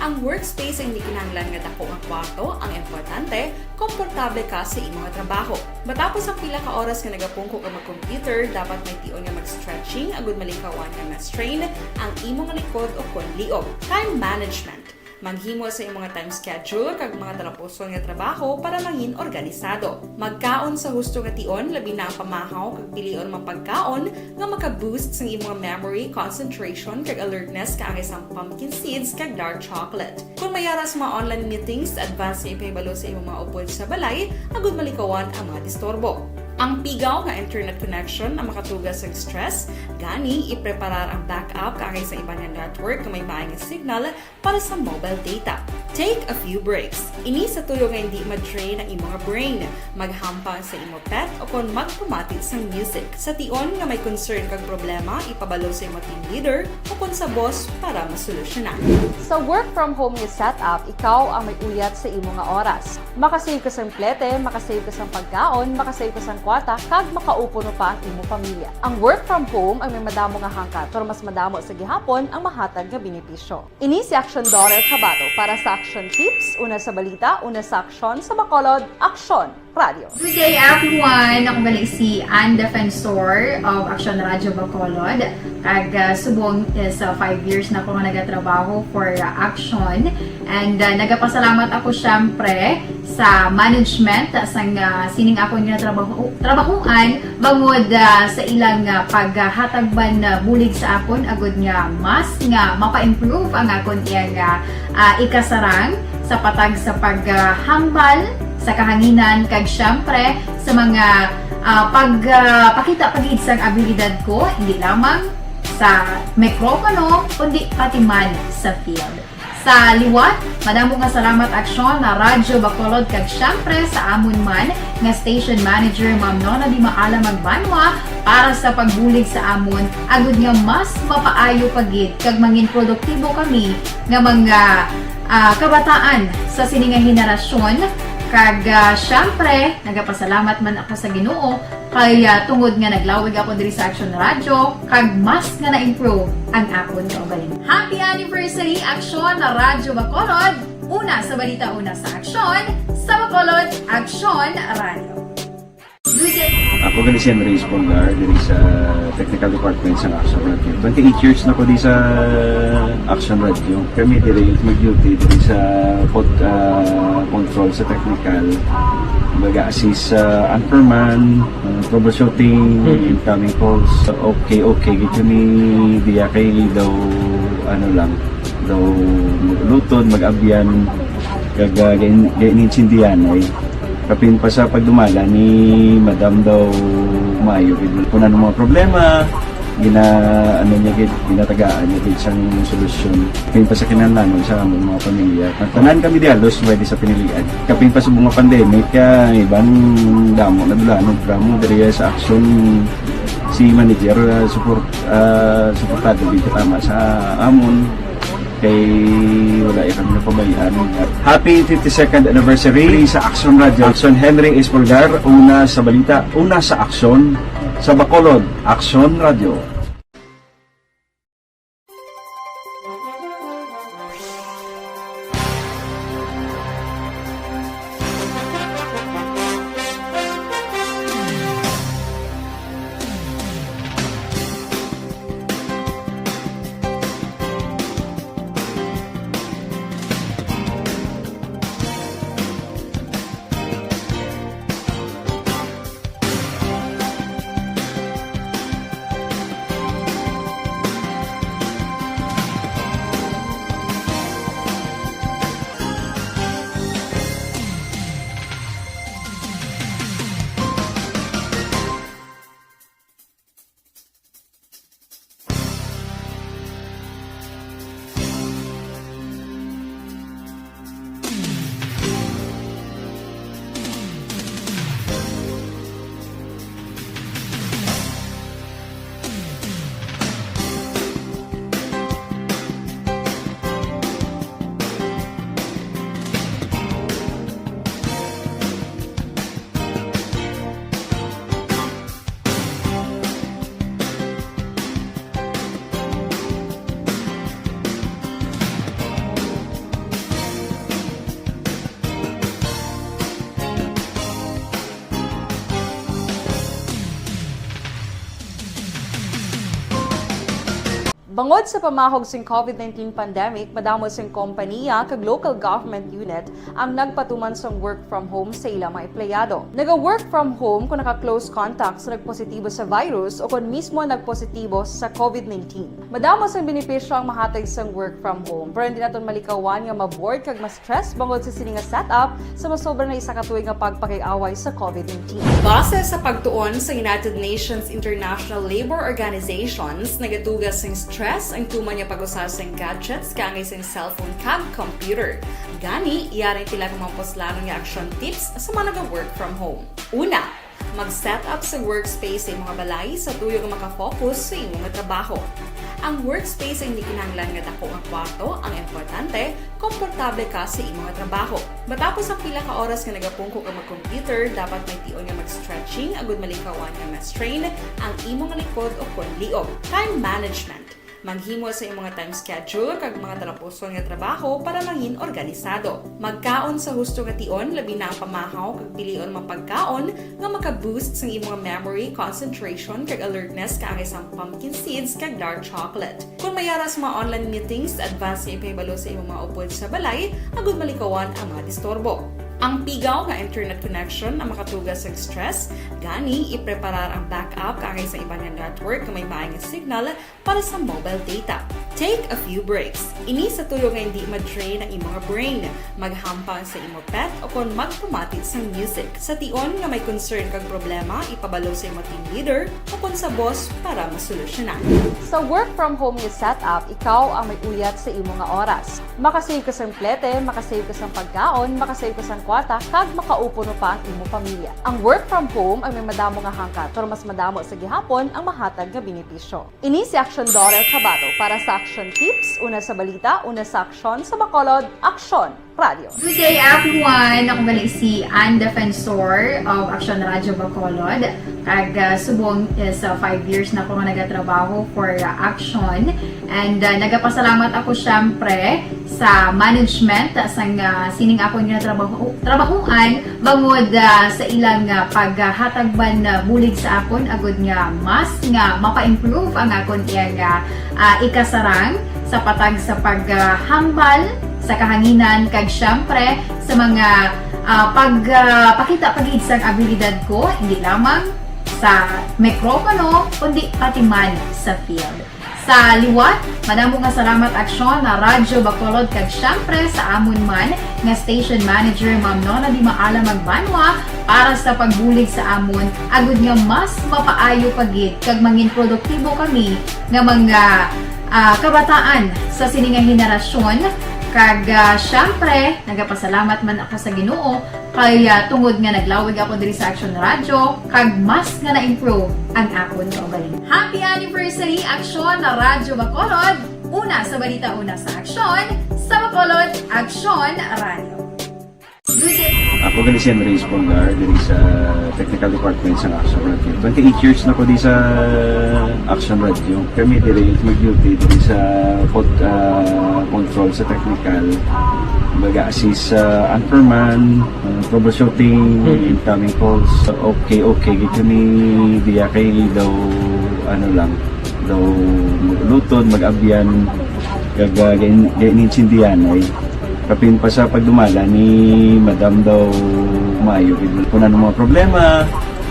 Ang workspace ay hindi kinahanglan nga dako ang kwarto, ang importante, komportable ka sa imong trabaho. Matapos ang pila ka oras nga nagapungko ka mag-computer, dapat may tion nga mag-stretching agud malikawan nga ma-strain ang imong likod o kon liog. Time management. Manghimo sa imong time schedule kag mga talapuson nga trabaho para mangin organisado. Magkaon sa husto nga tion labi na ang pamahaw kag pilion mapagkaon nga maka-boost sa imong memory, concentration kag alertness kaangay sang pumpkin seeds kag dark chocolate. Kung mayaras mga online meetings, advance sa ipahibalo sa imong mga upod sa balay, agud malikawan ang mga disturbo. Ang pigaw nga internet connection ang makatugas sa stress, gani ipreparar ang backup kaangay sa iba nga network nga may maayong signal para sa mobile data. Take a few breaks. Ini sa tuyo nga hindi ma-drain ang imong brain, maghampang sa imong pet o kon magpumatit sa music. Sa tion nga may concern kag problema, ipabalo sa imong team leader o kon sa boss para masolusyonan. Sa work from home nga setup, ikaw ang may uyat sa imong nga oras. Makasave ka sa plete, makasave ka sa pagkaon, makasave ka sa kwata, kag makaupo no pa ang imong pamilya. Ang work from home ay may madamo nga hangkat, pero mas madamo sa gihapon ang mahatag nga benepisyo. Ini si Aksyon Dorel Cabato para sa Action Tips, una sa balita, una sa aksyon sa Bacolod, Aksyon Radio. Good day everyone! Ako balik si Defensor of Aksyon Radio Bacolod. Kag subong is 5 years na ako nga nagatrabaho for Aksyon. And nagapasalamat ako syempre sa management sang sining ako nga trabahuan bangod sa ilang paghatagban bulig sa akon agud nga mas nga mapa-improve ang akon iyang ikasarang sa patag sa paghambal sa kahanginan kag syempre sa mga pagpakita pagid sang abilidad ko hindi lamang sa mikropono kundi pati man sa field. Sa liwat, madamo nga salamat Aksyon na Radyo Bacolod kag syempre sa amon man nga station manager Ma'am Nona Di Maala Magbanwa para sa pagbulig sa amon agud nga mas mapaayo pagid kag mangin produktibo kami nga mga kabataan sa sininga henerasyon. Kag syempre, nagapasalamat man ako sa Ginoo kay tungod nga naglawig ako diri sa Aksyon Radio kag mas nga na-improve ang akon kaugalingon. Happy anniversary Aksyon na Radyo Bacolod! Una sa balita, una sa aksyon sa Bacolod, Aksyon Radio. Good day! Ako gali si Henry Espolgar diri sa Technical Department sa Aksyon Radio. 28 years na ko di sa Aksyon Radio. Kami diri mag-duty diri sa control sa technical. Mag-assist sa Anchorman, troubleshooting, incoming calls. Okay. Gito ni diya kay daw daw lutod, mag-abyan, kag ganinsindihan ay kapin pa sa pagdumala ni Madam daw maayo kung ano mga problema ginatagaan niya gid sang solusyon kapin pa sa kinahanglan sa among mga pamilya. Tanan kami dialos pwede sa pinilian kapin pa sa mga pandemic kay ibang damo na dulanog drama diri sa Aksyon si manager suportado gid tama sa amon kay wala kami napabayaan. Happy 52nd anniversary sa Aksyon Radio. Aksyon Henry Espolgar, una sa balita, una sa aksyon sa Bacolod, Aksyon Radio. Bangod sa pamahog sing COVID-19 pandemic, madamo sing kompanya kag local government unit ang nagpatuman sang work from home sa ilang mga empleyado. Naga-work from home kung naka-close contact sa nagpositibo sa virus o kung mismo nagpositibo sa COVID-19. Madamo sang benepisyo ang mahatag sang work from home, pero hindi naton malikawan nga ma-bored kag ma-stress bangod sa sini nga setup sa masobra na isa ka tuig nga pagpakiaway sa COVID-19. Base sa pagtuon sa United Nations International Labor Organizations, nagatugas sing stress ang tuman niya pag-usas ng gadgets kangay sing cellphone kag computer. Gani, iyaring tila kumampos nga action tips sa mga nag-work from home. Una, mag-set up sa workspace sa mga balay sa tuyo nga makafocus sa imong trabaho. Ang workspace ay hindi kinahanglan nga dako nga kwarto, ang importante, komportable ka sa imong trabaho. Matapos ang pila ka oras nga nagapungko ka mag-computer, dapat may tion nga mag-stretching agud malikawan nga ma-strain ang imong likod o kon liog. Time management. Maghimo sa imong mga time schedule kag mga talapuson nga trabaho para mangin organisado. Magkaon sa husto nga tion, labi na ang pamahaw kag pilion mapagkaon nga maka-boost sa imong memory, concentration kag alertness kaangay sang pumpkin seeds kag dark chocolate. Kung mayara sa mga online meetings, advance nga ipahibalo sa imong mga upod sa balay, agud malikawan ang mga disturbo. Ang pigaw nga internet connection ang makatugas sa stress, gani ipreparar ang backup kaangay sa ibang nga network nga may maayong signal para sa mobile data. Take a few breaks. Ini sa tuyo nga hindi ma-drain ang imong brain, maghampang sa imong pet o kon magpumati sa music. Sa tion nga may concern kag problema, ipabalo sa imong team leader o kon sa boss para masolusyonan. Sa work from home nga setup, ikaw ang may uyat sa imong nga oras. Makasave ka sang plete, makasave ka sang pagkaon, makasave ka sang kwarta, kag makaupo no pa ang imong pamilya. Ang work from home ay may madamo nga hangkat, pero mas madamo sa gihapon ang mahatag nga benepisyo. Ini si Aksyon Dorel Cabato para sa Action Tips, una sa balita, una sa aksyon sa Bacolod, Aksyon Radio. Good day everyone! Ako balik si Defensor of Aksyon Radio Bacolod. Kag subong is 5 years na ako nga nagatrabaho for Aksyon. And nagapasalamat ako syempre sa management sang sining ako nga trabahuan bangod sa ilang paghatagban bulig sa akon agud nga mas nga mapa-improve ang akon iyang ikasarang sa patag sa paghambal sa kahanginan kag syempre sa mga pakita pagid sang abilidad ko hindi lamang sa mikropono kundi pati man sa field. Sa liwat, madamo nga salamat Aksyon na Radyo Bacolod kag syempre sa amon man nga station manager Ma'am Nona Di Maala Magbanwa para sa pagbulig sa amon agud nga mas mapaayo pagid kag mangin produktibo kami nga mga kabataan sa sininga henerasyon. Kag syempre, nagapasalamat man ako sa Ginoo kay tungod nga naglawig ako diri sa Aksyon Radio kag mas nga na-improve ang akon kaugalingon. Happy anniversary Aksyon na Radyo Bacolod! Una sa balita, una sa aksyon, sa Bacolod, Aksyon Radio. Good day! Ako gali si Henry Espongar diri sa Technical Department sa Aksyon Radio. 28 years na ko di sa Aksyon Radio. Kami diri mag-duty diri sa control sa technical. Mag-assist sa Anchorman, troubleshooting, incoming calls. Okay. Gito ni diya kay daw daw lutod, mag-abyan, ganinsindihan ay kapin pa sa pagdumala ni Madam daw maayo kung ano mga problema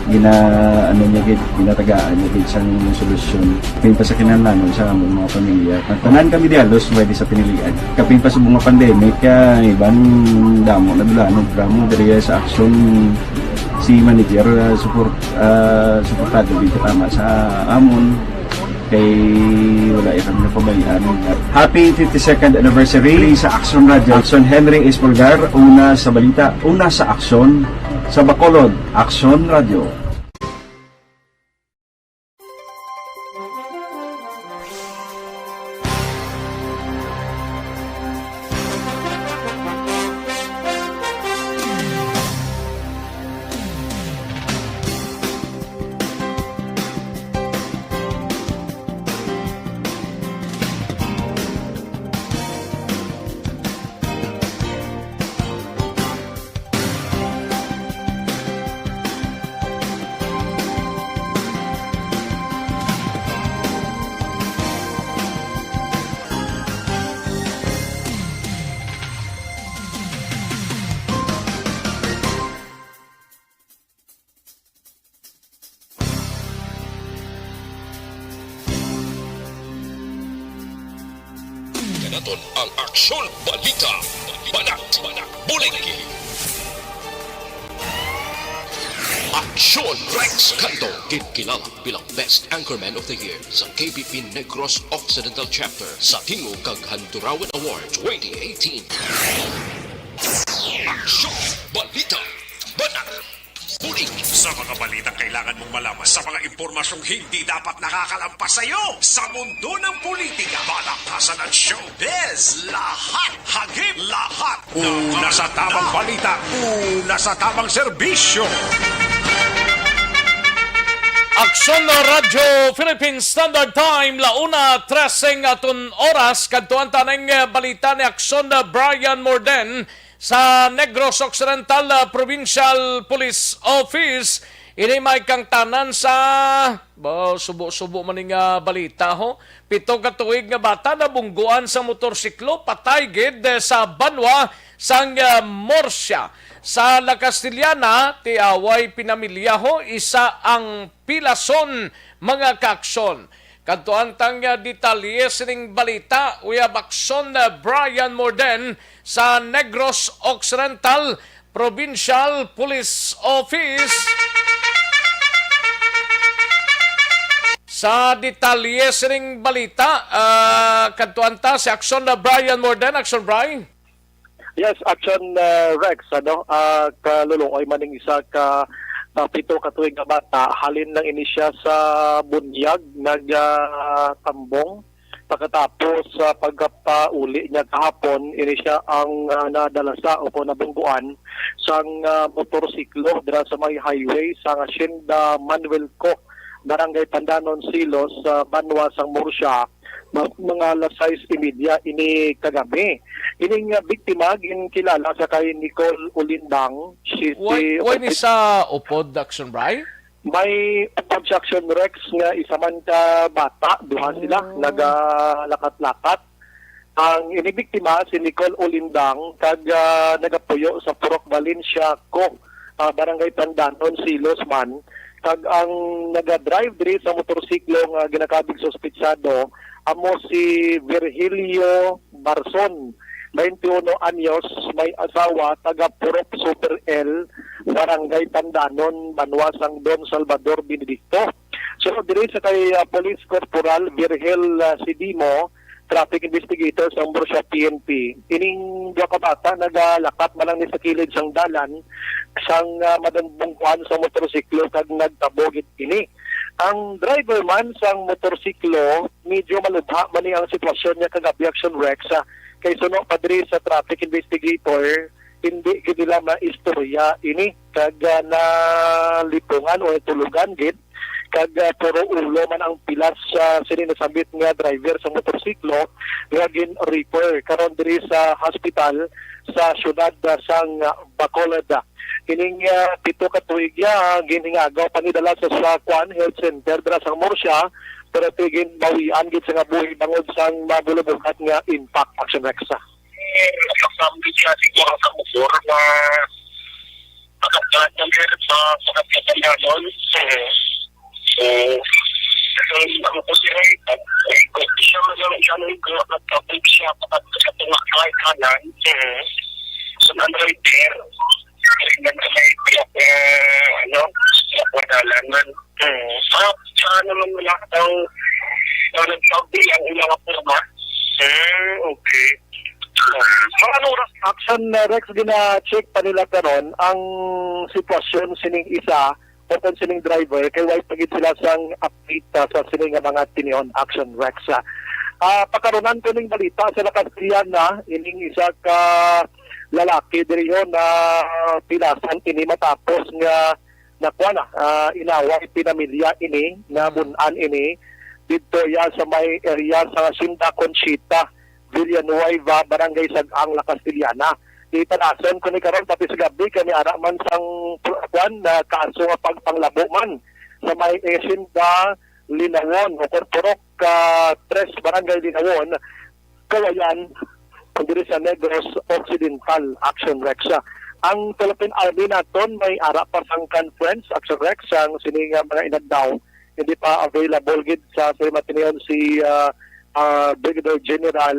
ginatagaan niya gid sang solusyon kapin pa sa kinahanglanon sa among mga pamilya. Tanan kami dialos pwede sa pinilian kapin pa sa mga pandemic iban damo na dulanog dramo diri sa Aksyon si manager suportado dito tama sa amon kay wala ikang napabayaan. Happy 52nd anniversary sa Aksyon Radio. Aksyon Henry Espolgar, una sa balita, una sa aksyon sa Bacolod, Aksyon Radio. naton ang Aksyon Balita. Banat, Bulig. Aksyon Rex Cantong, kilala bilang Best Anchorman of the Year sa KBP Negros Occidental Chapter sa Tingog kag Handurawan Award 2018. Aksyon Balita. Banat, Bulig. Sa mga balita kailangan mong malaman sa mga impormasyong hindi dapat nakakalampas sa iyo sa mundo ng politika, balakasan at showbiz. Lahat, hagip, lahat. Una sa tamang balita, una sa tamang serbisyo. Aksyon na Radyo Philippine Standard Time, launa 13 aton oras, kadtuan taneng balita ni Aksyon na Brian Morden sa Negros Occidental Provincial Police Office. Ini may kang tanan sa subo-subo maning balita ho. 7 ka tuig nga bata na bungguan sa motorsiklo patay gid sa banwa sang Morsya. Sa La Castellana, tiaway pinamilya ho, isa ang pilason mga kaaksyon. Kadtuan tang detalye sining balita, uyab Aksyon Brian Morden sa Negros Occidental Provincial Police Office. Sa detalye sining balita, kadtuan ta si Aksyon Brian Morden. Aksyon Brian. Yes, Aksyon Rex, kaluluoy maning isa ka 7 ka tuig nga bata, halin lang ini siya sa bunyag, nagtambong. Pagkatapos sa pagpauli niya kahapon, ini siya ang nadalasa o nabungguan sang motorsiklo dira sa may highway sa Hacienda Manuel Co, Barangay Pandanon, Silos, Banwa, sang Morsya. Mga alas 6:30 ini kagabi. Ining biktima ginkilala sa kay Nicole Ulindang. Why ni sa upod Aksyon Brian? May obstruction Rex nga isa man ka bata, duha sila nagalakat-lakat. Ang inibiktima si Nicole Ulindang kag nagapuyo sa Purok Valencia Co, Barangay Pandanon, Silos man. Kag ang naga-drive diri sa motorsiklo nga ginakabig suspitsado amo si Virgilio Barson, 21 anyos, may asawa, taga Purok Super L, Barangay Pandanon, Banwasang Don Salvador Benedicto. So diri sa kay Police Corporal Virgil Sidimo, traffic investigator sa Morsya PNP. Ining duha ka bata nagalakat malang ni sa kilid sang dalan sang madanbungkuan sa motorsiklo kag nagtabogit ini. Ang driver man sang motorsiklo, medyo malubha man ang sitwasyon niya kagabi Aksyon Rex. Kay suno pa diri sa traffic investigator, hindi gid nila maistorya ini kag nalipungan o tulugan gid kag puro ulo man ang pilas sa sininasabit nga driver sa motorsiklo nga gin-refer karon diri sa hospital sa syudad sang Bacolod. Kining 7 ka tuig ginhingagaw panidala sa Sakwan Health Center dira sa Morsya, pero tigin bawian gid sa nga buhi bangod sang mabulubukat nga impact Aksyon Rexa. Nasambi siya siguro sa motor na pagkakat ng hirap sa pagkakataon. So, ang po siya ay kung siya malang nagkapig siya kapag sa tunga kahit kanan. So, nandroid there. Nagkamay sa padalangan. Saan naman wala ang nagsabi ang ilang apurma? Okay. Aksyon Rex, gina-check pa nila karon ang sitwasyon sining isa o sining driver kay why pagit sila sang update sa sining mga tinion Aksyon Rex. Pakaronan ko ning balita sa Castellana, ining isa ka lalaki diri na pilasan ini matapos nga inaway pinamilya ini nga bunan ini dito ya sa may area sa Hacienda Conchita, Villanueva, Barangay Sagang, La Castellana. Itanason ko ni karon pati sa gabi kami ara man sang na kaso nga pagpanglabo man sa may Hacienda Linawon o Purok 3 Barangay Linawon, Kawayan, diri sa Negros Occidental Aksyon Rex. Ang Philippine Army naton may ara pa sang conference Aksyon Rex ang sininga mga inaddaw hindi pa available gid sa matinion si Brigadier General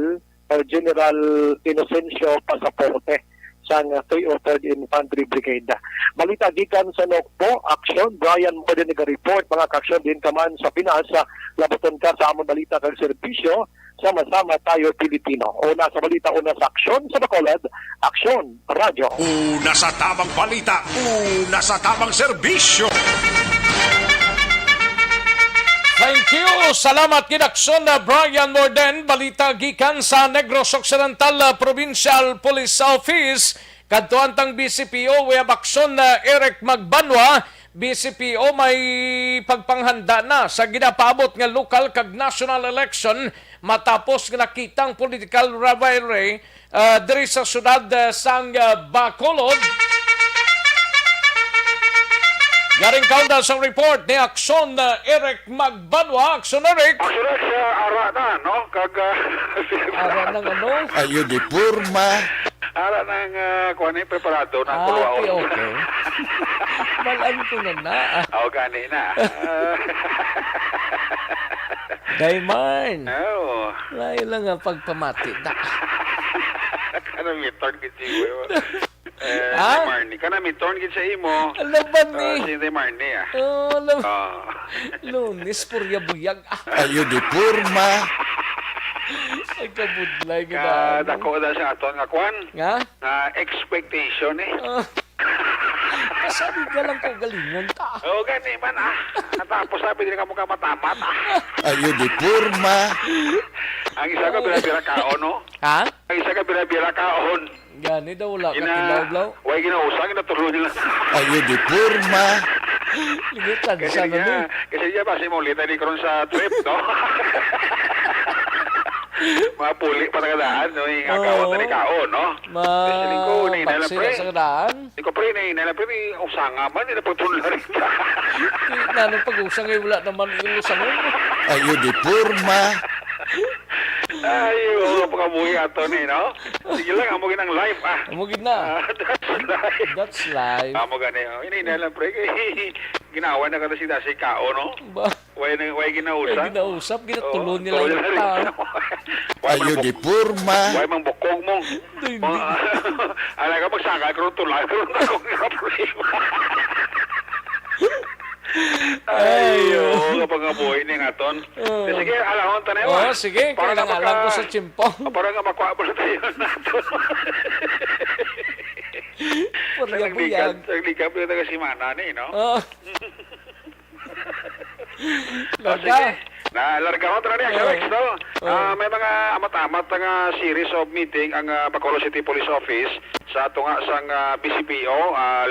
General Inocencio Pasaporte sa 303rd Infantry Brigade. Balita gikan sa Nokpo, Aksyon, Brian Morden nag-report, mga kaksyon din kaman sa Pinas, labuton ka sa among balita kag serbisyo, sama-sama tayo Pilipino. Una sa balita, una sa Aksyon, sa Bacolod, Aksyon, Radyo. Una sa tamang balita, una sa tamang serbisyo. Thank you. Salamat Aksyon na Brian Morden. Balita gikan sa Negros Occidental Provincial Police Office. Kadtuan tang BCPO we have aksyon na Eric Magbanwa. BCPO may pagpanghanda na sa ginapaabot nga local kag national election matapos nga nakitang political rivalry diri sa syudad sang Bacolod. Garing kaunda sa report ni Aksyon na Eric Magbanwa. Aksyon Eric. Aksyon Eric, ara na, no? Ara ng ano? Ayo di purma. Ara ng kuha preparado ng kuluwaon. Okay. Malan ko na. Oo, gani na. Dayman. Oo. Layo lang ang pagpamati na. Ano may turn gid siyo? Ha? Marnie. Kana may turn gid sa imo. Alam ba ni? Si Marnie, ah. Oh, Lunes, purya buyag. Ayo di purma. Ay, kabudlay ka na. Dako na siya aton nga kwan. Nga? Expectation, eh. Kasabi ka lang ko galingon ta. Oo, gani man, ah. Natapos sabi din ka mukha matamat, ah. Ayo di purma. Ang isa ka bira-bira kaon, no? Ha? Ang isa ka bira-bira kaon. Gani daw wala ka kilaw-law. Way ginausang, ginatuloy nila. Ayo di purma. Ligitan Kasi sa niya, kasi niya ba si Molita ni karon sa trip, no? Mga puli pa nagadaan, no? Yung akawat na ni kaon, no? Paksira sa kadaan. Hindi ko pre, nailapre ni usanga man, hindi na pagpunla rin. Nanong pag-usang ay wala naman ilusang mo. Ayo di purma. Ay, pagkabuhi ato ni, no? Sige lang, amugin ang live, ah. Amugin na. That's live. Amugin na, hindi na lang, pre. Ginawa na kada si Kao, no? Ba? Way ginausap. Way ginausap, ginatulon nila yung tao. Ayo di purma. Way mang bukog mo. Ala ka magsaka, karoon tulad, karoon na kong problema. Ayo, kapag nga buhay ni nga ton. Sige, alahon tayo. Oo, sige. Kaya lang alam ko sa chimpong. Para nga makuha mo na tayo nato. Purya buyag. Naglikap yung taga-simana ni, no? Oo. Larga. Larga ko tara niya, Alex, no? May mga amat-amat nga series of meeting ang Bacolod City Police Office sa ato nga sang BCPO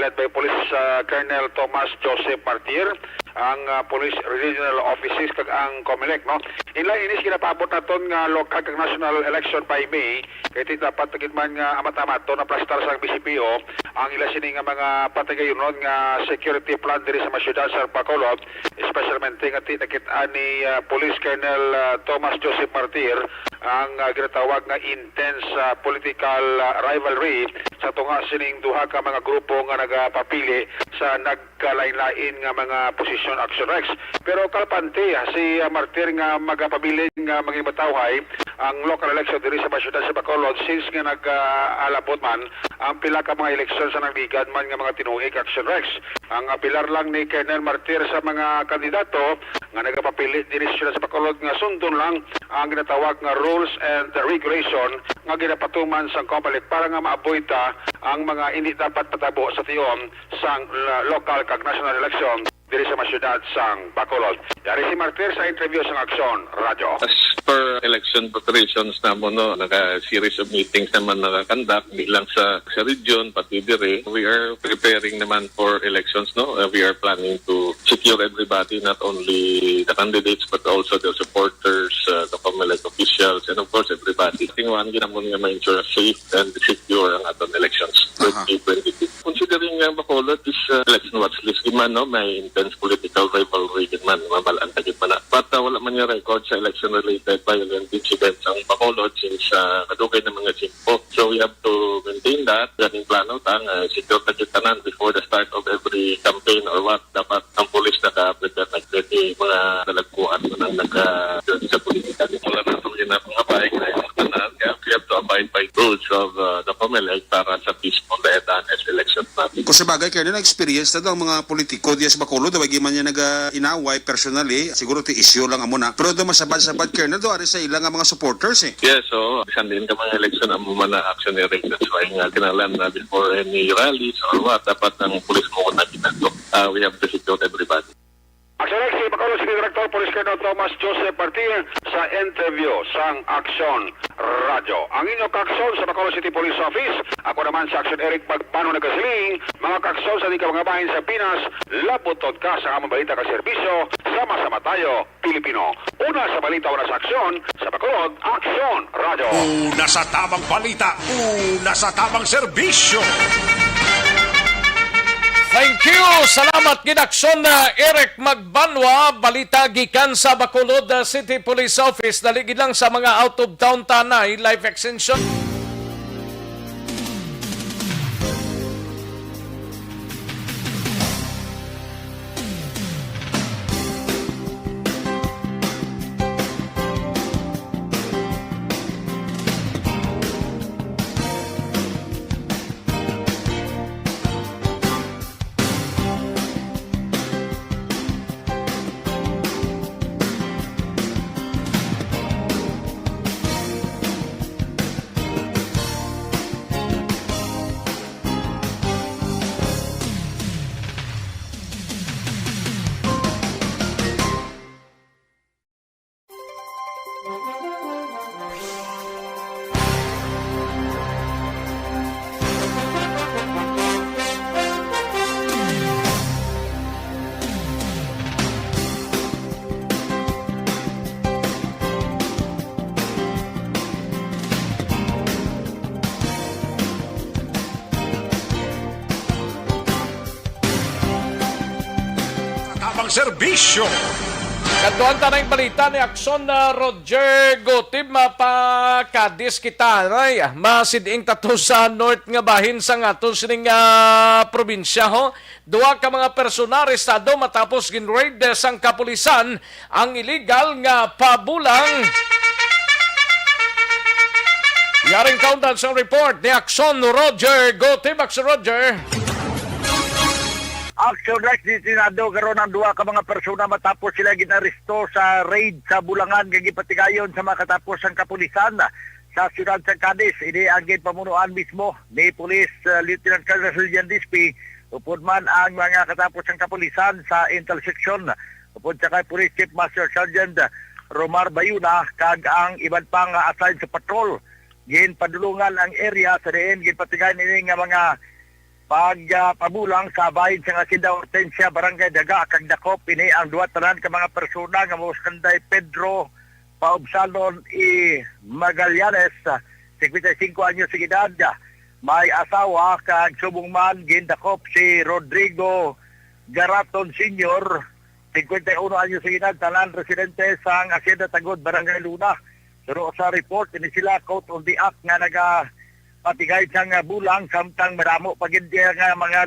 led by Police Colonel Thomas Joseph Martir, ang Police Regional Offices kag ang COMELEC, no? Inlay inis ginapabot naton nga local kag national election by May kay dapat tagit man nga amat-amat to na plastar sa BCPO ang ila sini nga mga patagayonon nga security plan diri sa masyudad sa Bacolod, especially nga tinakit-an ni Police Colonel Thomas Joseph Martir ang ginatawag nga intense political rivalry sa tunga sining duha ka mga grupo nga nagapapili sa nagkalain-lain nga mga posisyon Aksyon Rex. Pero kalpante si Martir nga magapabilin nga mga matawhay ang local election diri sa masyudad sa Bacolod since nga nag-alabot man ang pila ka mga eleksyon sa nagligad man nga mga tinuig Aksyon Rex. Ang pilar lang ni Colonel Martir sa mga kandidato nga nagapapili diri sa Bacolod nga sundon lang ang ginatawag nga rules and regulation nga ginapatuman sa COMELEC para nga maaboyta ang mga hindi dapat patabo sa tiyon sang local kag national election diri sa masyudad sang Bacolod. Dari si Martir sa interview sa Aksyon Radio. As per election preparations naman, no, naka-series of meetings naman nakakandak, hindi lang sa region, pati dire. We are preparing naman for elections, no? We are planning to secure everybody, not only the candidates, but also the supporters, the COMELEC officials, and of course, everybody. Tingwan, ginamon nga ma-ensure safe and secure ang ating elections 2022. Considering Bacolod is election watch list, man, no? May intense political rivalry, man, mabalaan tagit man na. But wala man yung record sa election-related violent incidents ang Bacolod since kadugay ng mga simpo. So we have to maintain that. Ganing plano tang secure tagitanan before the start of every campaign or what. Dapat ang police naka-prepare nag-ready mga dalagpuan na nag sa politika. Wala na itong ginapangapay na yung tanan. Kaya COMELEC para sa peaceful and honest election natin. Kung sa bagay, kaya na-experience na daw ang mga politiko diya sa Bacolod, daw man niya nag-inaway personally, siguro ti issue lang amo na. Pero daw masabad-sabad kaya na daw, ari sa ilang mga supporters eh. Yes, so, isang din ka mga election ang muna actionary. That's why nga kinalam na before any rallies or what, dapat ng police mo na ginagawa. We have to secure everybody. Aksyon si Bacolod City Director Police Colonel Thomas Joseph Martir sa interview sang Aksyon Radyo. Ang inyong kaksyon sa Bacolod City Police Office, ako naman sa Aksyon Eric Magpano nagkasiling, mga kaksyon sa di ka mga bahin sa Pinas, labutod ka sa amang balita ka serbisyo, sama-sama tayo, Pilipino. Una sa balita, una sa aksyon, sa Bacolod, Aksyon Radyo. Una sa tamang balita, una sa tamang serbisyo. Thank you! Salamat Ginaksyon na Eric Magbanwa, balita gikan sa Bacolod City Police Office. Daligid lang sa mga out of town tanay, life extension. Serbisyo. Kantuan tanang balita ni Aksyon na Roger Gotib, mapakadis kita. Ay, masiding tato sa north nga bahin sa nga to sining probinsya. Ho. Dua ka mga personal arestado matapos ginraid sang kapulisan ang illegal nga pabulang. Yaring countdown sa report ni Aksyon Roger Gotib. Aksyon Roger. Aksyon Rex ditinado karon ang duha ka mga persona matapos sila ginaresto sa raid sa Bulangan kag gipatigayon sa mga katapos ang kapulisan sa siyudad sa Cadiz. Ini ang pamunuan mismo ni Police Lieutenant Colonel Julian Dispi upod man ang mga katapos ang kapulisan sa Intel Section upod sa kay Police Chief Master Sergeant Romar Bayuna kag ang iban pang assigned sa patrol. Ginpadulungan ang area sa diin gipatigayon ini nga mga pagpabulang sa bahin sa Hacienda Hortensia, Barangay Daga, kag Dakop, ini ang duwa tanan ka mga persona nga muskanday Pedro Paubsalon i Magallanes, 55 anyos sa edad, may asawa kag subong man gindakop si Rodrigo Garaton Sr., 51 anyos sa edad, tanan residente sa Hacienda Tagod, Barangay Luna. Pero sa report, ini sila court of the act nga patigay sang bulang samtang maramo pagid nga mga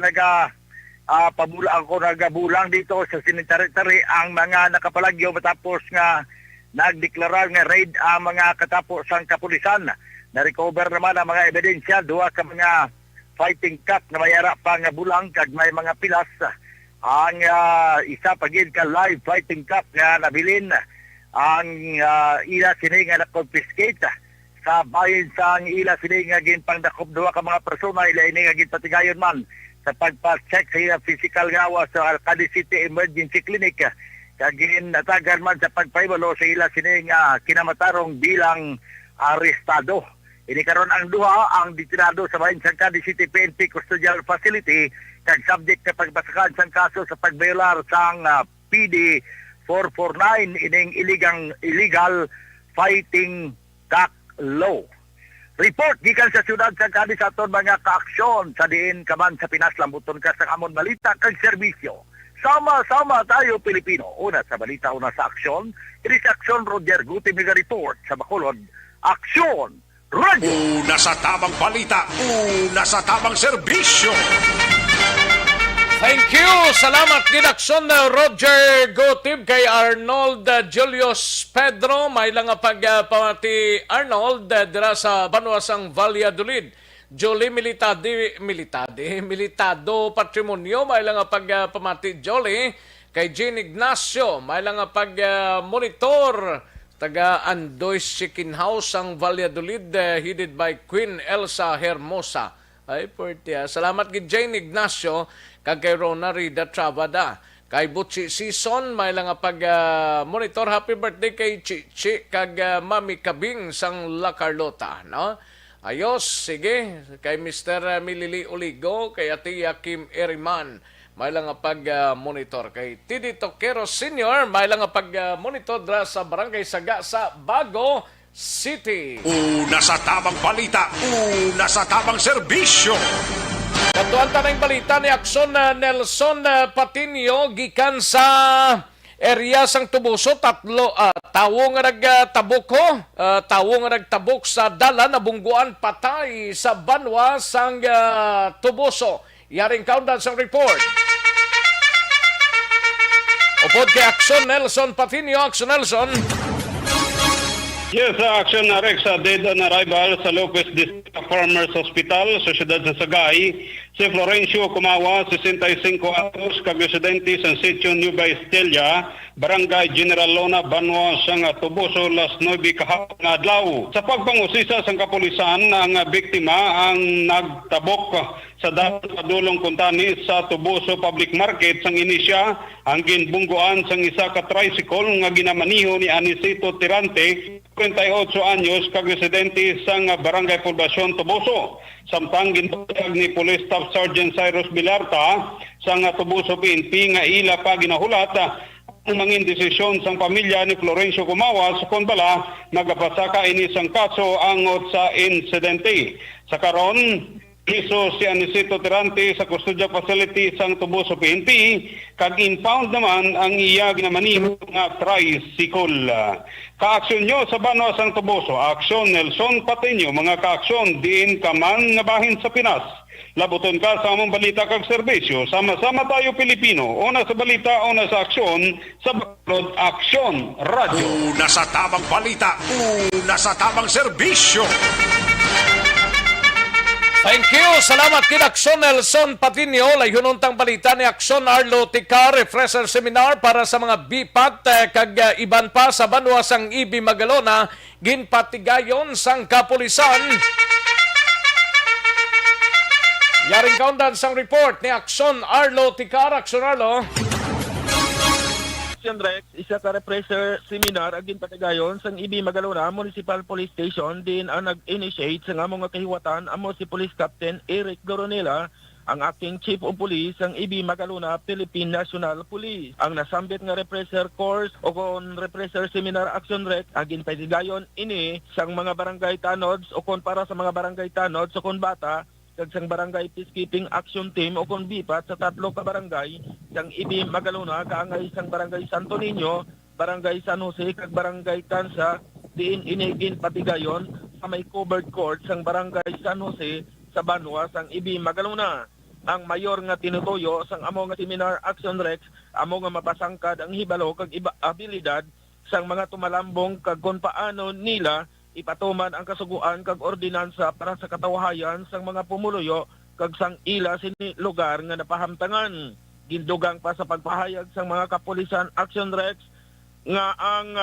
pabulang ko nagabulang dito sa cemetery ang mga nakapalagyo matapos nga nagdeklara nga raid ang mga katapos sang kapulisan. Na-recover naman ang mga ebidensya, duha ka mga fighting cut na mayara pa nga bulang kag may mga pilas. Ang isa pagid ka live fighting cut nga nabilin ang ila sini nga na-confiscate sa bahin sa ila sila nga ginpangdakop duha ka mga persona ila ini nga ginpatigayon man sa pagpa-check sa ila physical ngawa sa Cadiz City Emergency Clinic kag ginatagan man sa pagpaibalo sa ila sila nga kinamatarong bilang arestado. Ini karon ang duha ang detinado sa bahin sa Cadiz City PNP Custodial Facility kag subject sa pagbasakan sang kaso sa pagbayolar sang PD 449 ining illegal fighting cock law. Report gikan sa siyudad sa Cadiz aton mga kaaksyon sa diin kaman sa Pinas lambuton ka sa amon balita kag serbisyo. Sama-sama tayo Pilipino. Una sa balita, una sa aksyon. It is Aksyon Roger Guti Mega Report sa Bacolod. Aksyon Radio. Una sa tamang balita, una sa tamang serbisyo. Thank you! Salamat Ginaksyon na Roger Gotib kay Arnold Julius Pedro. May lang pagpamati Arnold dira sa Banuasang Valladolid. Jolie Militado Patrimonio, may lang nga pagpamati Jolie. Kay Jean Ignacio, may lang nga pag-monitor taga Andoy's Chicken House ang Valladolid, headed by Queen Elsa Hermosa. Ay, portia. Salamat kay Jane Ignacio, kag kay Rona Rida Travada. Kay Butchi Season, may lang nga pag-monitor. Happy birthday kay Chichi, kag Mami Kabing sang La Carlota, no? Ayos, sige. Kay Mr. Milili Oligo, kay Atiya Kim Eriman, may lang nga pag-monitor. Kay Tidi Toquero Sr., may lang nga pag-monitor dra sa Barangay Saga sa Bago City. Una sa tamang balita, una sa tamang serbisyo. Katuan tanang balita ni Aksyon Nelson Patinio gikan sa area sang Tubuso, tawo nga nagtabok tawo nga nagtabok sa dala na bungguan patay sa banwa sang Tubuso. Yaring countdown sang report. Upod kay Aksyon Nelson Patinio. Aksyon Nelson. Yes, Aksyon Rex, dead on arrival sa Lopez District Farmers Hospital sa siyudad sa Sagay. Si Florencio Kumawa, 65 anos, kag-residente sa Sitio Nueva Estelia, Barangay General Lona, Banwa, sang Tubuso, Las 9 kahapon nga adlaw. Sa pagpangusisa sang kapulisan, ang biktima ang nagtabok sa padulong kuntani sa Tubuso Public Market sang inisya ang ginbungguan sang isa ka tricycle nga ginamaniho ni Anisito Tirante, 28 anyos, kag-residente sang Barangay Poblacion, Tubuso. Samtang ginpatag ni Police Staff Sergeant Cyrus Bilarta sang Tubuso PNP nga ila pa ginahulat ang mangin desisyon sang pamilya ni Florencio Kumawa sa konbala nagapasaka ini sang kaso angot sa insidente. Sa karon, iso si Anisito Tirante sa custodial facility sang Tubuso PNP, kag impound naman ang iya ginamaniho nga tricycle. Kaaksyon nyo sa Banwa sang Tubuso, Aksyon Nelson Patinio, mga kaaksyon diin ka man nga bahin sa Pinas. Labuton ka sa among balita kag serbisyo. Sama-sama tayo Pilipino. Una sa balita, una sa aksyon, sa Bacolod Aksyon Radio. Una sa tamang balita, una sa tamang serbisyo. Thank you. Salamat kay Aksyon Nelson Patinio. Layunontang balita ni Aksyon Arlo Tika Refresher Seminar para sa mga bipat kag iban pa sa Banwa sang Ibi Magalona ginpatigayon sang kapulisan. Yaring countdown sang report ni Aksyon Arlo Tika. Aksyon Arlo. Aksyon Rex, isa ka refresher seminar agin patigayon sang Ibi Magalona Municipal Police Station din ang nag-initiate sa among kahiwatan amo si Police Captain Eric Goronela, ang acting Chief of Police sang Ibi Magalona Philippine National Police. Ang nasambit nga refresher course o kon refresher seminar Aksyon Rex agin patigayon ini sang mga barangay tanods o kon para sa mga barangay tanods o kon bata kag sang barangay peacekeeping action team o kon bipat sa 3 ka barangay sang Ibi Magalona kaangay sang barangay Santo Niño, barangay San Jose kag barangay Tansa diin inigin patigayon sa may covered court sang barangay San Jose sa Banwa sang Ibi Magalona. Ang mayor nga tinutuyo sang amo nga seminar Aksyon Rex amo nga mapasangkad ang hibalo kag abilidad sang mga tumalambong kag kon paano nila ipatuman ang kasuguan kag ordinansa para sa katawahayan sang mga pumuluyo kag sang ila sini lugar nga napahamtangan. Gindugang pa sa pagpahayag sang mga kapulisan Aksyon Rex nga ang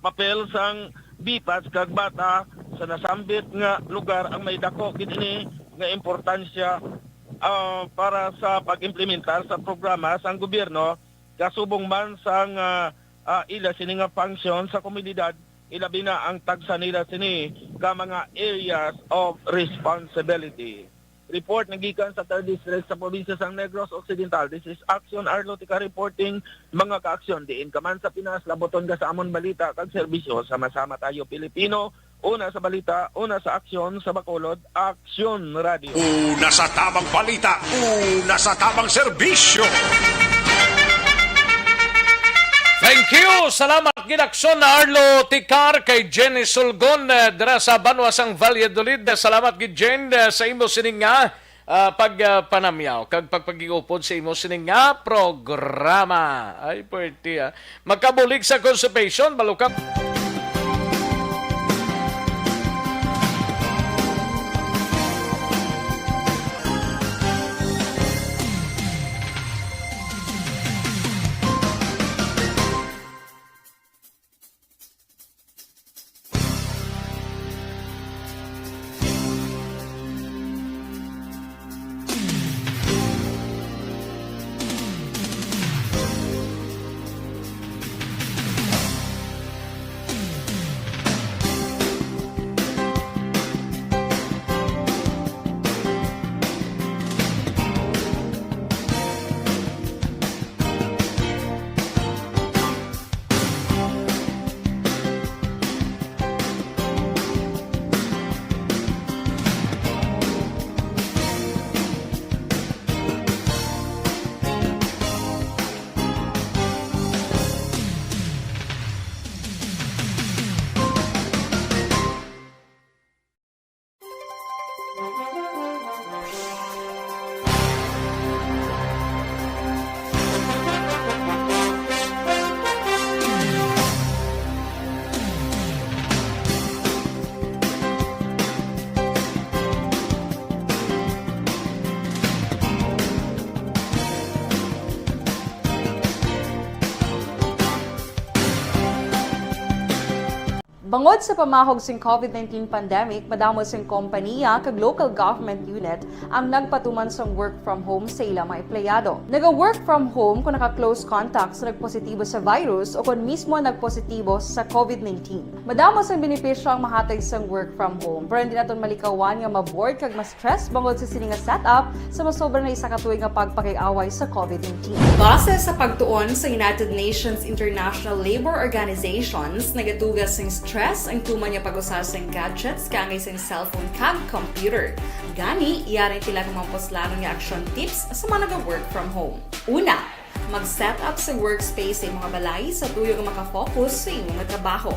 papel sang bipat kag bata sa nasambit nga lugar ang may dako kini nga importansya para sa pag-implementar sa programa sang gobyerno kasubong man sang ila sini nga function sa komunidad, ilabi na ang tagsa nila sini ka mga areas of responsibility. Report nagikan sa 3rd District sa probinsya sang Negros Occidental. This is Aksyon Arlo Tika reporting, mga kaaksyon diin ka man sa Pinas, laboton ka sa amon balita kag serbisyo. Sama-sama tayo Pilipino, una sa balita, una sa aksyon sa Bacolod, Aksyon Radio. Una sa tamang balita, una sa tamang serbisyo. Thank you. Salamat ginaksyon na Arlo Tikar kay Jenny Sulgon dira sa Banwa sang Valladolid. Salamat gid Jen sa imo sining nga pagpanamyaw kag pagpagiupod sa imo sining nga programa. Ay perti magkabulig sa constipation balukang Bangod sa pamahog sing COVID-19 pandemic, madamo sing kompanya kag local government unit ang nagpatuman sang work from home sa ilang mga empleyado. Naga-work from home kung naka-close contact sa nagpositibo sa virus o kung mismo nagpositibo sa COVID-19. Madamo sang benepisyo ang mahatag sang work from home, pero hindi naton malikawan nga ma-bored kag ma-stress bangod sa sini nga setup sa masobra na isa ka tuig nga pagpakiaway sa COVID-19. Base sa pagtuon sa United Nations International Labour Organizations, nagatugas sing stress ang tuman niya pag-usar sa gadgets kangay sa cellphone kag computer. Gani, iyarin tila kumampos nga action tips sa mga nag-work from home. Una, mag-set up sa workspace sa mga balay sa tuyo nga makafocus sa imong trabaho.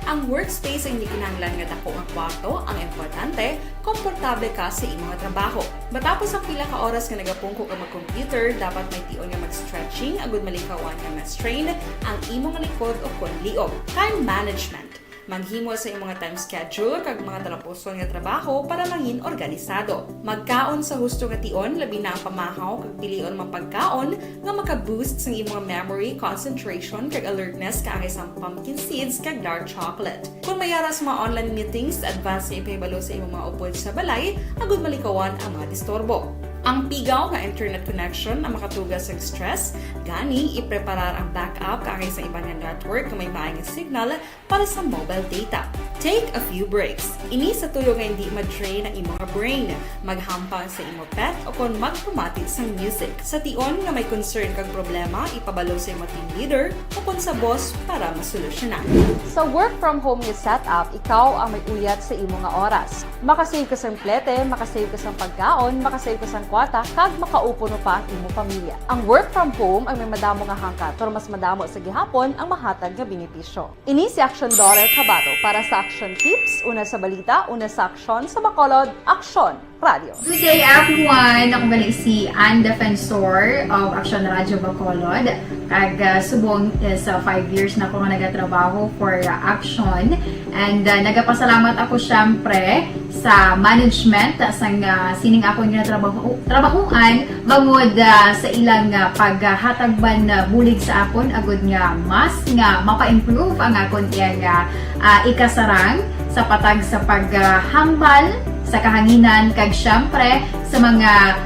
Ang workspace ay hindi kinahanglan nga dako ang kwarto, ang importante, komportable ka sa imong trabaho. Matapos ang pila ka oras nga nagapungko ka mag-computer, dapat may tion nga mag-stretching agud malikawan nga ma-strain ang imong likod o konliog. Time management. Manghimo sa imong time schedule kag mga talapuson nga trabaho para mangin organisado. Magkaon sa husto nga tion labi na ang pamahaw kag pilion mapagkaon nga maka-boost sa imong memory, concentration kag alertness kaangay sa pumpkin seeds kag dark chocolate. Kung mayara sa mga online meetings, advance na ipahibalo sa imong mga upod sa balay agud malikawan ang mga disturbo. Ang pigaw nga internet connection ang makatugas sa stress, gani ipreparar ang backup kaangay sa ibang nga network nga may maayong signal para sa mobile data. Take a few breaks. Ini sa tuyo nga hindi ma-drain ang imong brain, maghampang sa imong pet o kon magpumati sa music. Sa tion nga may concern kag problema, ipabalo sa imong team leader o kon sa boss para masolusyonan. Sa work from home nga setup, ikaw ang may uyat sa imong nga oras. Makasave ka sa plete, makasave ka sa pagkaon, makasave ka sa kwata, kag makaupo no pa ang imong pamilya. Ang work from home ay may madamo nga hangkat, pero mas madamo sa gihapon ang mahatag nga benepisyo. Ini si Aksyon Kabato para sa Action Tips, una sa balita, una sa aksyon sa Bacolod, Aksyon Radio. Good day everyone! Ako balik si Ann Defensor of Aksyon Radio Bacolod. Kag subong sa 5 years na ako nga nagatrabaho for Aksyon. And nagapasalamat ako syempre sa management sa sining ako nga trabahuan bangod sa ilang paghatagban bulig sa akon agud nga mas nga mapa-improve ang akon iyang ikasarang sa patag sa paghambal sa kahanginan kag syempre sa mga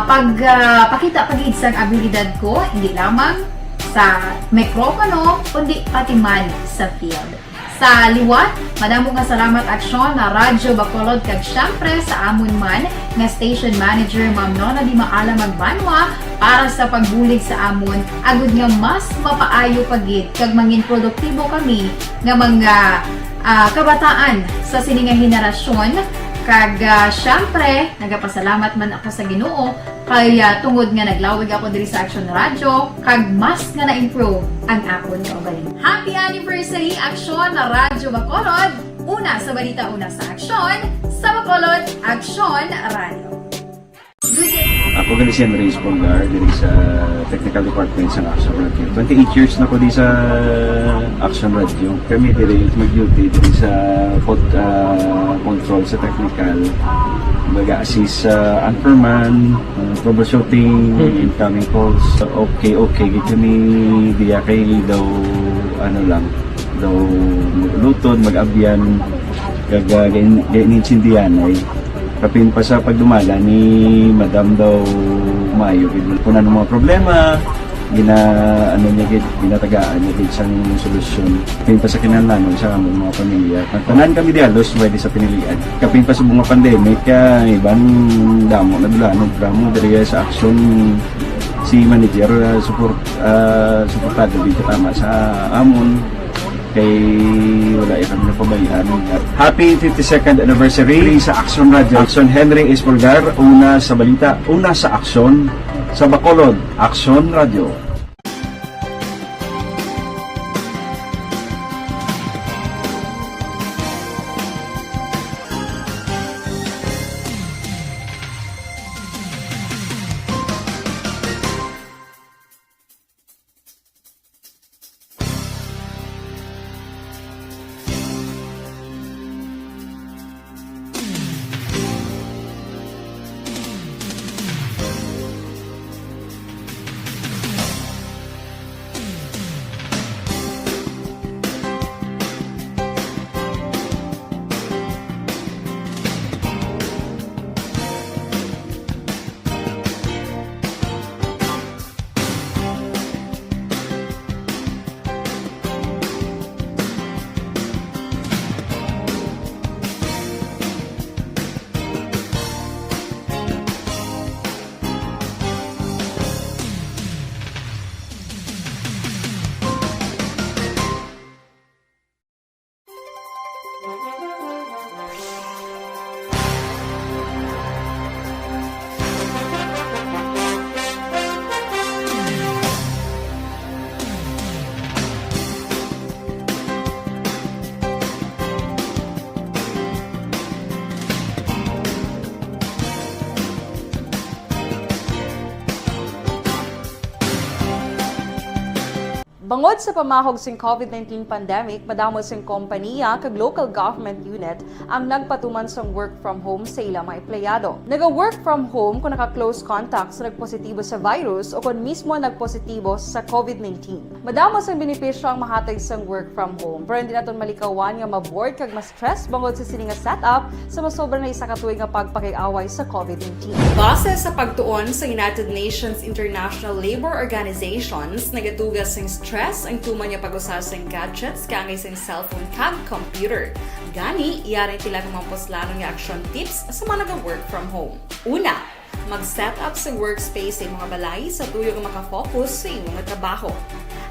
pagpakita pagid sang abilidad ko hindi lamang sa mikropono kundi pati man sa field. Sa liwat, madamo nga salamat Aksyon na Radyo Bacolod kag syempre sa amon man nga station manager Ma'am Nona Di Maala Magbanwa para sa pagbulig sa amon agud nga mas mapaayo pagid kag mangin produktibo kami nga mga kabataan sa sininga henerasyon. Kag syempre, nagapasalamat man ako sa Ginoo kay tungod nga naglawig ako diri sa Aksyon Radio kag mas nga na-improve ang akon kaugalingon. Happy anniversary Aksyon na Radyo Bacolod! Una sa balita, una sa aksyon, sa Bacolod, Aksyon Radio. Ako gali si Henry Espolgar diri sa Technical Department sa Aksyon Radio. 28 years na ko di sa Aksyon Radio. Kami diri mag-duty diri sa control sa technical. Mag-assist sa Anchorman, troubleshooting, incoming calls. Okay. Gito ni diya kay daw daw lutod, mag-abyan, ganinsindihan ay kapin pa sa pagdumala ni Madam daw Mayo kung ano mga problema ginatagaan niya isang solusyon kapin pa sa kinahanglan sa among mga pamilya tanan kami dialos pwede sa pinilian kapin pa sa mga pandemic ibang damo na dulanong drama diri sa Aksyon si manager suportado dito tama sa amon kay wala ikang napabayaan. Happy 52nd anniversary sa Aksyon Radio. Aksyon Henry Espolgar, una sa balita, una sa aksyon, sa Bacolod, Aksyon Radio. Bangod sa pamahog sing COVID-19 pandemic, madamo sing kompanya kag local government unit ang nagpatuman sang work from home sa ilang mga empleyado. Naga-work from home kung naka-close contact sa nagpositibo sa virus o kung mismo nagpositibo sa COVID-19. Madamo sang benepisyo ang mahatag sang work from home, pero hindi naton malikawan nga ma-bored kag ma-stress bangod sa sini nga setup sa masobra na isa ka tuig nga pagpakiaway sa COVID-19. Base sa pagtuon sa United Nations International Labour Organizations, nagatugas sing stress ang tuman niya pag-usar sing gadgets kangay sing cellphone kag computer. Gani, iyarin tila kumamposlano nga action tips sa mga nag-work from home. Una, mag-set up sa workspace sa mga balay sa tuyo nga makafocus sa imong trabaho.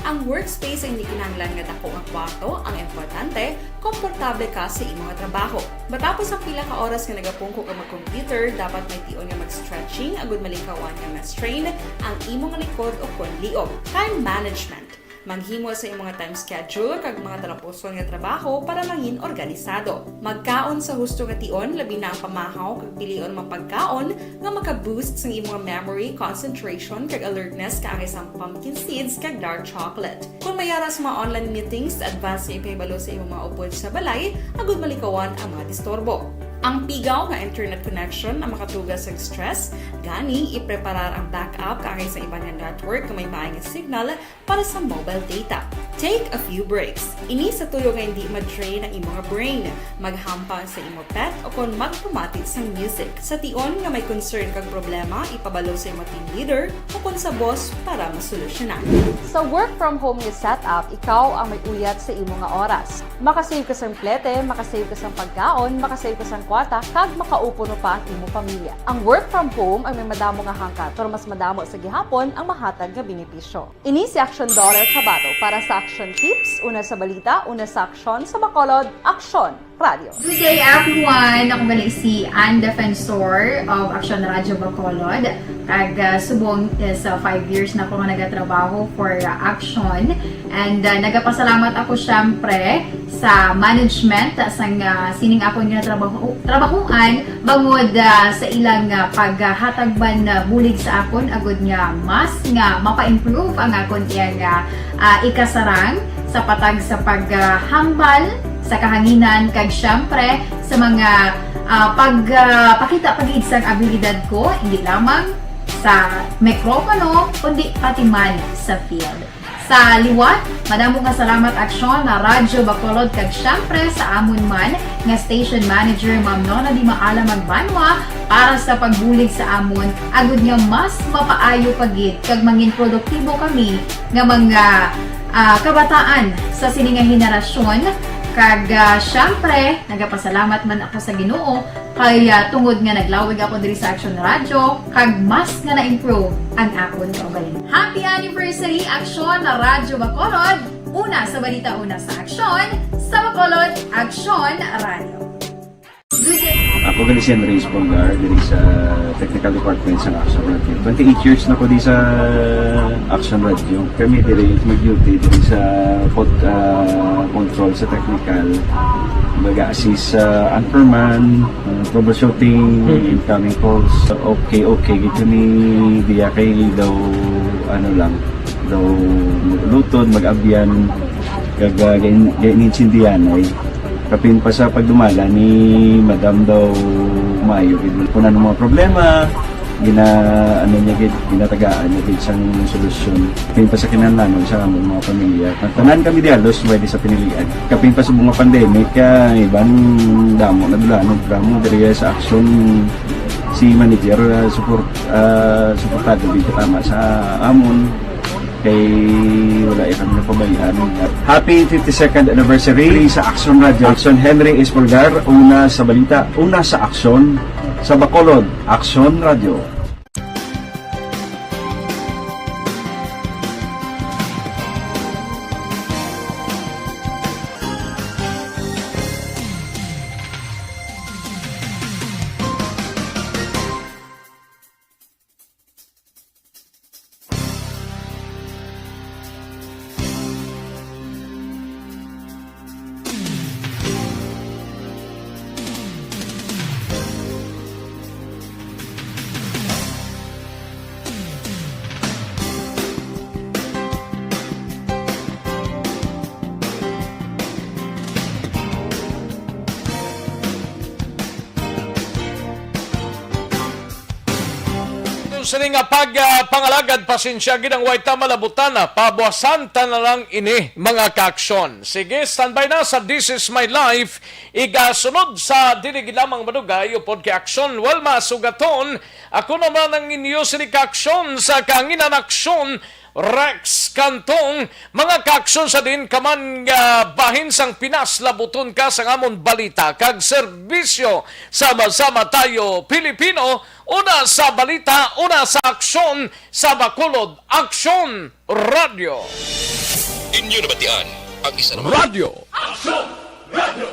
Ang workspace ay hindi kinahanglan nga dako nga kwarto, ang importante, komportable ka sa imong trabaho. Matapos ang pila ka oras nga nagapungko ka mag-computer, dapat may tion nga mag-stretching agud malikawan nga ma-strain ang imong likod o kon liog. Time management. Manghimo sa imong time schedule kag mga talapuson nga trabaho para mangin organisado. Magkaon sa husto nga tion, labi na ang pamahaw kag pilion mapagkaon nga maka-boost sa imong memory, concentration kag alertness kaangay sa pumpkin seeds kag dark chocolate. Kung mayaras mga online meetings, advance sa ipahibalo sa imong mga upod sa balay, agud malikawan ang mga disturbo. Ang pigaw nga internet connection ang makatugas sa stress, gani ipreparar ang backup kaangay sa ibang network kung may maayong signal para sa mobile data. Take a few breaks. Ini sa tuyo nga hindi ma-drain ang imong brain, maghampang sa imong pet o kung magpumatit sa music. Sa tion nga may concern kag problema, ipabalo sa imong team leader o kung sa boss para masolusyonan. Sa work from home nga setup, ikaw ang may uyat sa imong nga oras. Makasave ka sa plete, makasave ka sa pagkaon, makasave ka sa kwata, kag makaupo no pa ang imong pamilya. Ang work from home ay may madamo nga hangkat, pero mas madamo sa gihapon ang mahatag nga benepisyo. Ini si Aksyon Daughter Kabato para sa Action Tips, una sa balita, una sa aksyon, sa Bacolod, Aksyon Radio. Good day everyone! Ako gali si Defensor of Aksyon Radio Bacolod. Kag subong is 5 years na ako nga nagatrabaho for Aksyon. And nagapasalamat ako syempre sa management sang sining ako nga trabahuan bangod sa ilang paghatagban bulig sa akon agud nga mas nga mapa-improve ang akon iyang ikasarang sa patag sa paghambal sa kahanginan kag syempre sa mga pakita pagid sang abilidad ko hindi lamang sa mikropono kundi pati man sa field. Sa liwat, madamo nga salamat Aksyon na Radyo Bacolod kag syempre sa amon man nga station manager Ma'am Nona Di Maala Magbanwa para sa pagbulig sa amon agud nga mas mapaayo pagid kag mangin produktibo kami nga mga kabataan sa sininga henerasyon. Kag syempre, nagapasalamat man ako sa Ginoo kay tungod nga naglawig ako diri sa Aksyon Radio kag mas nga na-improve ang akon kaugalingon. Happy anniversary Aksyon na Radyo Bacolod! Una sa balita, una sa aksyon, sa Bacolod, Aksyon Radio. Good day! Ako gali si Henry Espolgar diri sa Technical Department sa Aksyon Radio. 28 years na ko di sa Aksyon Radio. Kami diri mag-duty diri sa control sa technical. Mag-assist sa Anchorman, troubleshooting, incoming calls. Okay. Gito ni diya kay daw daw lutod, mag-abyan, ganinsindihan ay kapin pa sa pagdumala ni Madam daw Mayo kung ano mga problema ginatagaan niya isang solusyon kapin pa sa kinahanglan sa among mga pamilya tanan kami dialos pwede sa pinilian kapin pa sa mga pandemic ibang damo na dulanog dramo diri sa Aksyon si manager suportado dito tama sa amon kay wala kami napabayaan. Happy 52nd anniversary sa Aksyon Radio. Aksyon Henry Espolgar, una sa balita, una sa aksyon, sa Bacolod, Aksyon Radio. sini nga pangalagad pasensya ginang way ta malabutana pabuasan ta na lang ini mga kaaksyon. Sige, standby na sa This Is My Life. Igasunod sa dinig lamang madugay upod kay aksyon. Well, masugaton, ako naman ang inyo sini kaaksyon sa kanginan aksyon Rex Cantong, mga kaaksyon sa din kaman bahin sang Pinas labuton ka sa amon balita kag serbisyo sama-sama tayo Pilipino, una sa balita, una sa aksyon sa Bacolod, Aksyon Radio. Inyo nabatian ang isa naman Radio. Aksyon Radio.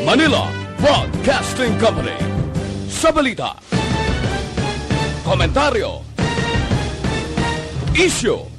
Manila Broadcasting Company. Sa balita, komentaryo, issue,